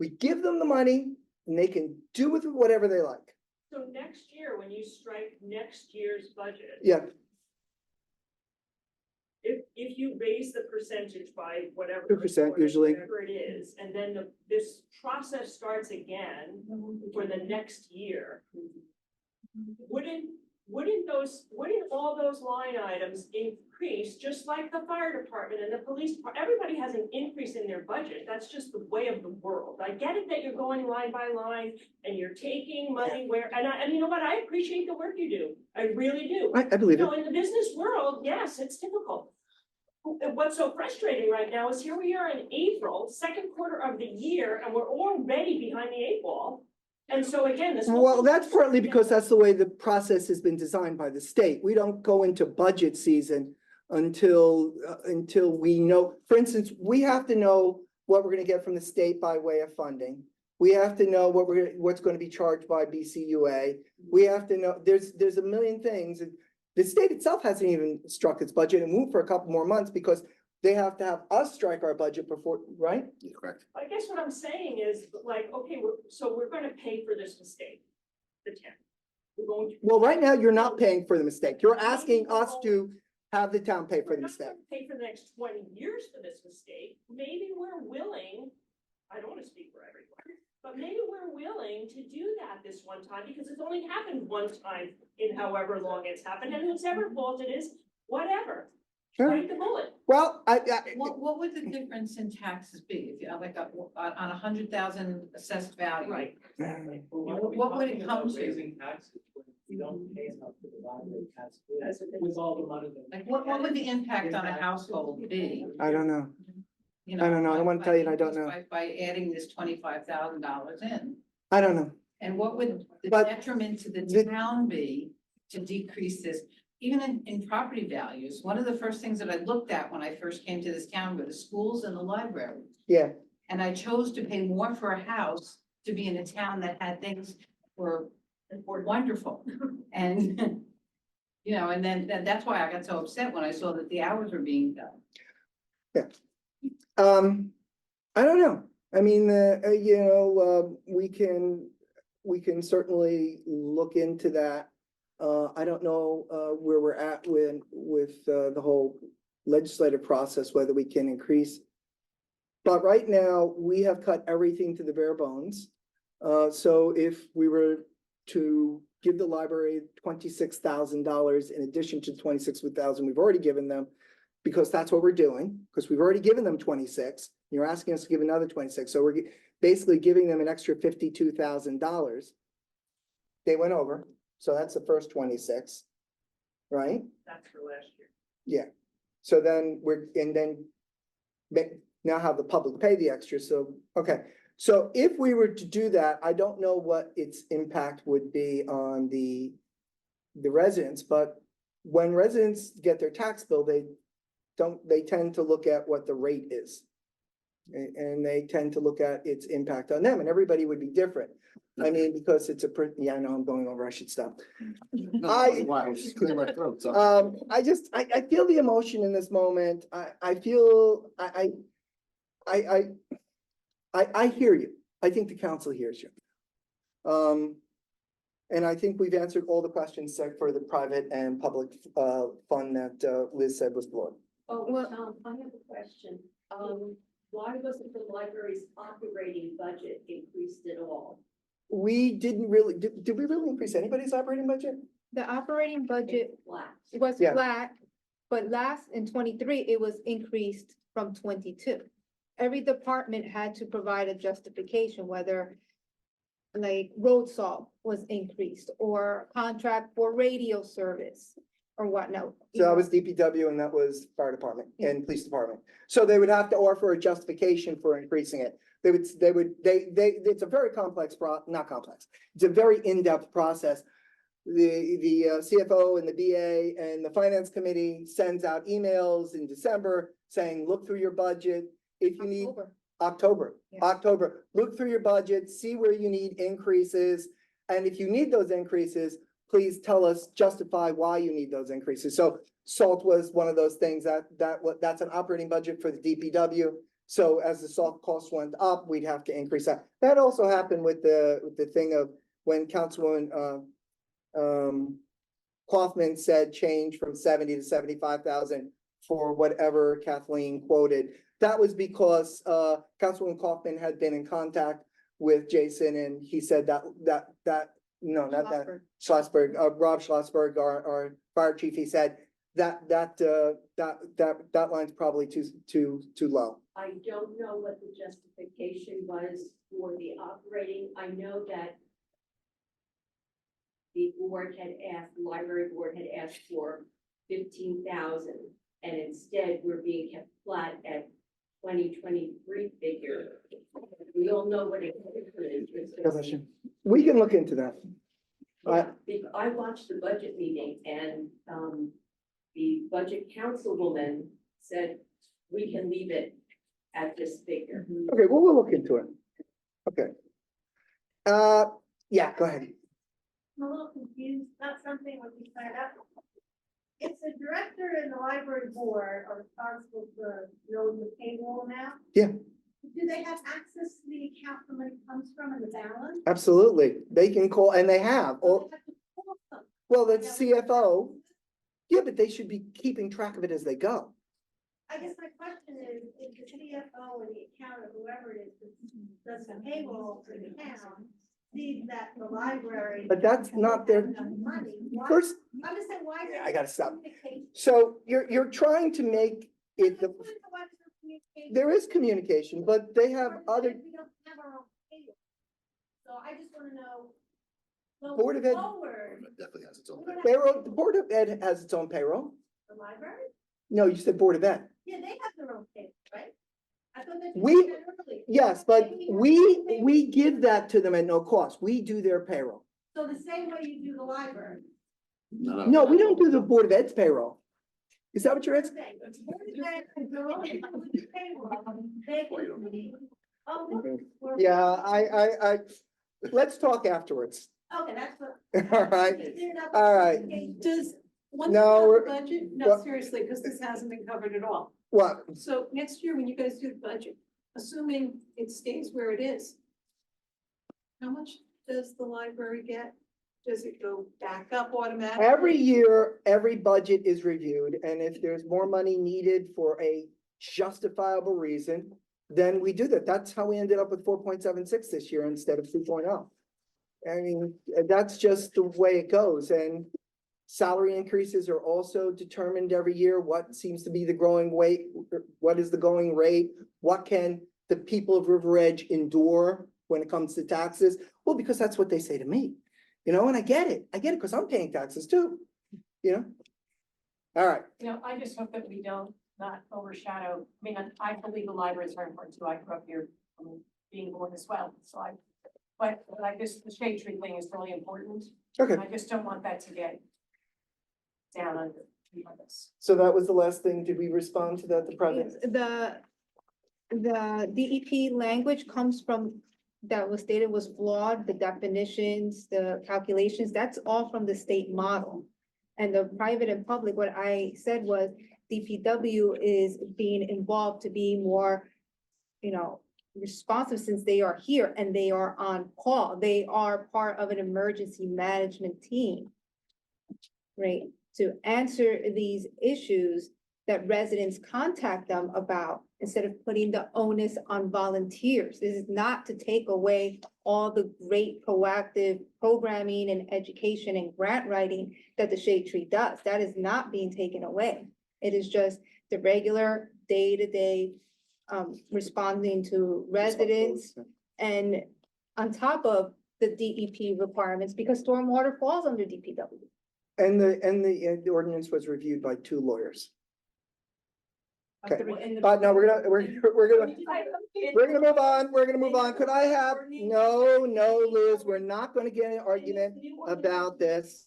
we give them the money, and they can do with it whatever they like.
So next year, when you strike next year's budget.
Yeah,
If you raise the percentage by whatever.
2% usually.
Whatever it is, and then this process starts again for the next year. Wouldn't all those line items increase, just like the fire department and the police, everybody has an increase in their budget, that's just the way of the world. I get it that you're going line by line and you're taking money where, and you know what, I appreciate the work you do, I really do.
I believe
You
it.
know, in the business world, yes, it's difficult. What's so frustrating right now is here we are in April, second quarter of the year, and we're already behind the 8 ball. And so again, this.
Well, that's partly because that's the way the process has been designed by the state. We don't go into budget season until we know, for instance, we have to know what we're gonna get from the state by way of funding. We have to know what's gonna be charged by BCUA. We have to know, there's a million things. The state itself hasn't even struck its budget and moved for a couple more months because they have to have us strike our budget before, right?
Correct.
I guess what I'm saying is like, okay, we're gonna pay for this mistake, the 10. We're going to.
Well, right now, you're not paying for the mistake. You're asking us to have the town pay for
We're
the
not
mistake.
gonna pay for the next 20 years for this mistake. Maybe we're willing, I don't wanna speak for everyone, but maybe we're willing to do that this one time because it's only happened one time in however long it's happened, and whoever fault it is, whatever.
Sure.
Bite the bullet.
Well,
What would the difference in taxes be if you have like on 100,000 assessed value?
Right.
What would it come to?
Raising taxes, we don't pay enough for the library tax with all the money.
Like what would the impact on a household be?
I don't know.
You
I don't know. I don't want to tell you, and I don't know.
By adding this $25,000 in?
I don't know.
And what would the
But
detriment to the
the-
town be to decrease this? Even in property values, one of the first things that I looked at when I first came to this town were the schools and the library.
Yeah,
And I chose to pay more for a house to be in a town that had things were wonderful. And, you know, and then that's why I got so upset when I saw that the hours were being done.
I don't know. I mean, we can certainly look into that. I don't know where we're at with the whole legislative process, whether we can increase. But right now, we have cut everything to the bare bones. So if we were to give the library $26,000 in addition to $26,000 we've already given them, because that's what we're doing, because we've already given them 26. You're asking us to give another 26. So basically giving them an extra $52,000. They went over, so that's the first 26, right?
That's for last year.
Yeah, so then now have the public pay the extra, so, okay. So if we were to do that, I don't know what its impact would be on the residents, but when residents get their tax bill, they tend to look at what the rate is. And they tend to look at its impact on them, and everybody would be different. I mean, because it's yeah, I know I'm going over, I should stop.
Why? I was just clearing my throat, so.
I feel the emotion in this moment. I feel, I hear you. I think the council hears you. And I think we've answered all the questions set for the private and public, fund that, Liz said was flawed.
Oh, I have a question. Why wasn't the library's operating budget increased at all?
We didn't really, did we really increase anybody's operating budget?
The operating budget
Flat.
was
Yeah.
flat, but in 23, it was increased from 22. Every department had to provide a justification, whether like road salt was increased or contract for radio service or whatnot.
So that was DPW and that was fire department and police department. So they would have to offer a justification for increasing it. It's a very complex not complex. It's a very in-depth process. The CFO and the BA and the finance committee sends out emails in December saying, look through your budget. If you need October, look through your budget, see where you need increases. And if you need those increases, please tell us, justify why you need those increases. So salt was one of those things that's an operating budget for the DPW. So as the salt costs went up, we'd have to increase that. That also happened with the thing of when Councilwoman Kaufman said change from 70 to 75,000 for whatever Kathleen quoted. That was because Councilwoman Kaufman had been in contact with Jason and he said no, not that. Schlossberg, Rob Schlossberg, our fire chief, he said that line's probably too low.
I don't know what the justification was for the operating. I know that the library board had asked for 15,000, and instead we're being kept flat at 2023 figure. We all know what it is.
We can look into that.
I watched the budget meeting and the budget councilwoman said, we can leave it at this figure.
Okay, well, we'll look into it. Okay. Yeah, go ahead.
I'm a little confused, not something when we signed up. It's the director and the library board are responsible for knowing the payroll amount.
Yeah.
Do they have access to the account the money comes from and the balance?
Absolutely. They can call, and they have.
So they have to call them.
Well, the CFO, yeah, but they should be keeping track of it as they go.
I guess my question is, if the CFO or the accountant, whoever it is, that does the payroll for the town, sees that the library.
But that's not their
Money, why-
first.
I'm just saying, why? is
Yeah,
there
I gotta stop.
communication?
So you're trying to make it
I just wanna know why there's no communication.
there is communication, but they have other.
We don't have our own payroll. So I just wanna know.
Board of Ed-
Forward,
Definitely has its own.
we don't have
Payroll, the Board of Ed has its own payroll.
the library?
No, you said Board of Ed.
Yeah, they have their own payroll, right? I thought that.
We-
you said earlier.
Yes, but we give that to them at no cost. We do their payroll.
So the same way you do the library.
No, we don't do the Board of Ed's payroll. Is that what you're asking? Yeah, let's talk afterwards.
Okay, that's what.
All right, all right.
Does,
once you have the
budget,
no,
seriously, because this hasn't been covered at all.
What?
So next year, when you guys do the budget, assuming it stays where it is, how much does the library get? Does it go back up automatically?
Every year, every budget is reviewed, and if there's more money needed for a justifiable reason, then we do that. That's how we ended up with 4.76 this year instead of 2.0. I mean, that's just the way it goes, and salary increases are also determined every year. What seems to be the growing weight? What is the going rate? What can the people of River Edge endure when it comes to taxes? Well, because that's what they say to me, and I get it, because I'm paying taxes too, All right,
I just hope that we don't not overshadow, I believe the library is very important too. I grew up here, being born as well, so but the shade tree thing is really important.
okay,
I just don't want that to get down under this.
so that was the last thing. Did we respond to that, the project?
The DEP language comes from, that was stated was flawed, the definitions, the calculations, that's all from the state model. And the private and public, what I said was DPW is being involved to be more, responsive since they are here and they are on call. They are part of an emergency management team, right? To answer these issues that residents contact them about, instead of putting the onus on volunteers. This is not to take away all the great proactive programming and education and grant writing that the Shade Tree does. That is not being taken away. It is just the regular day-to-day responding to residents and on top of the DEP requirements, because stormwater falls under DPW.
And the ordinance was reviewed by 2 lawyers. Okay, but no, we're gonna move on, Could I have, no, Liz, we're not gonna get an argument about this.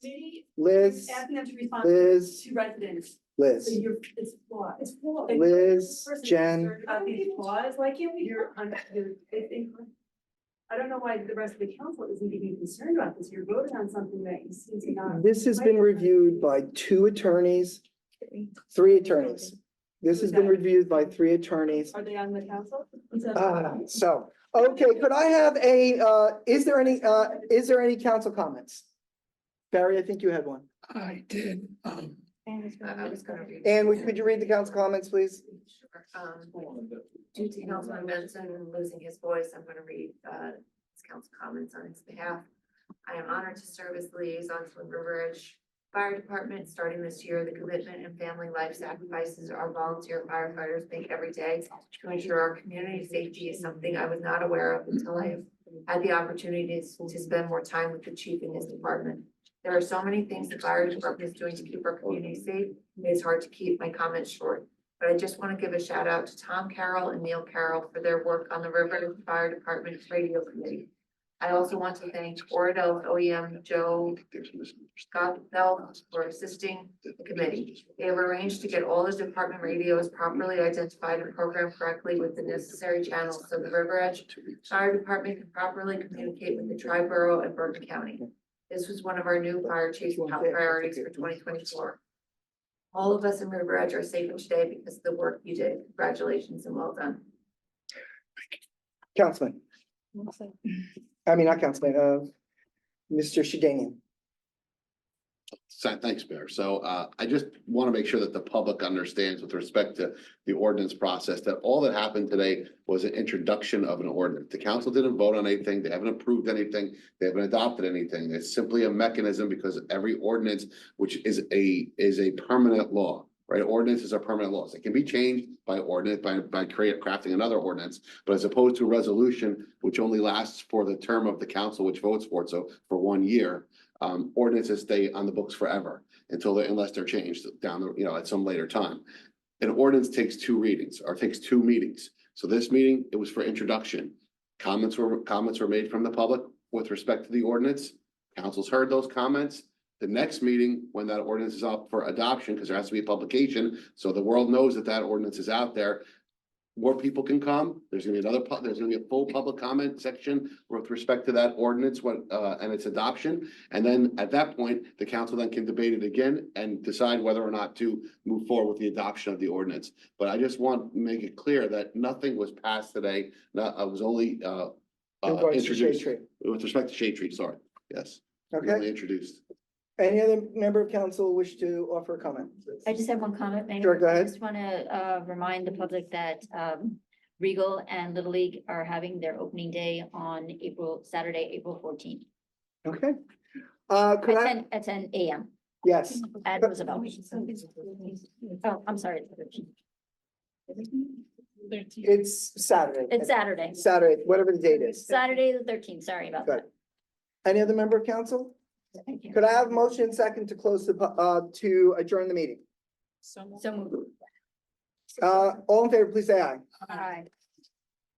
Liz,
Asking them to respond
Liz,
to residents.
Liz,
So it's flawed, it's flawed.
Liz, Jen.
About these flaws, why can't we hear I don't know why the rest of the council isn't even concerned about this. You're voting on something that you seem to not.
This has been reviewed by 2 attorneys, 3 attorneys. This has been reviewed by 3 attorneys.
Are they on the council?
So, okay, could I have is there any council comments? Barry, I think you had one.
I did,
I was gonna read.
Could you read the council comments, please?
Sure. Due to Councilman Benson losing his voice, I'm gonna read his council comments on his behalf. I am honored to serve as liaison to the River Edge Fire Department. Starting this year, the commitment and family life sacrifices our volunteer firefighters make every day to ensure our community safety is something I was not aware of until I have had the opportunity to spend more time with the chief in his department. There are so many things the fire department is doing to keep our community safe. It is hard to keep my comments short, but I just want to give a shout out to Tom Carroll and Neil Carroll for their work on the River Fire Department's radio committee. I also want to thank Oradell OEM Joe Scott Bell for assisting the committee. They have arranged to get all the department radios properly identified and programmed correctly with the necessary channels so the River Edge Fire Department can properly communicate with the Triborough and Bergen County. This was one of our new fire chief's top priorities for 2024. All of us in River Edge are safer today because of the work you did. Congratulations and well done.
Councilman, not Councilman, Mr. Shedanian.
Thanks, Mayor. So I just want to make sure that the public understands with respect to the ordinance process, that all that happened today was an introduction of an ordinance. The council didn't vote on anything. They haven't approved anything. They haven't adopted anything. It's simply a mechanism because every ordinance, which is a permanent law, right? Ordinances are permanent laws. It can be changed by ordinance, by crafting another ordinance, but as opposed to a resolution, which only lasts for the term of the council, which votes for it. So for 1 year, ordinances stay on the books forever unless they're changed down the, at some later time. An ordinance takes 2 readings or takes 2 meetings. So this meeting, it was for introduction. Comments were made from the public with respect to the ordinance. Council's heard those comments. The next meeting, when that ordinance is up for adoption, because there has to be a publication, so the world knows that that ordinance is out there, more people can come. There's gonna be there's gonna be a full public comment section with respect to that ordinance, and its adoption. And then at that point, the council then can debate it again and decide whether or not to move forward with the adoption of the ordinance. But I just want to make it clear that nothing was passed today. I was only introduced with respect to Shade Tree, sorry. Yes.
Okay.
Only introduced.
Any other member of council wish to offer a comment?
I just have one comment. Mayor.
Sure, go ahead.
I just want to remind the public that Regal and Little League are having their opening day on Saturday, April 14th.
Okay.
At 10 a.m.
Yes.
At Roosevelt. Oh, I'm sorry.
It's Saturday.
It's Saturday.
Saturday, whatever the date is.
Saturday the 13th, sorry about
Good.
that.
Any other member of council? Could I have a motion and second to close to adjourn the meeting?
So moved.
All in favor, please say aye.
Aye.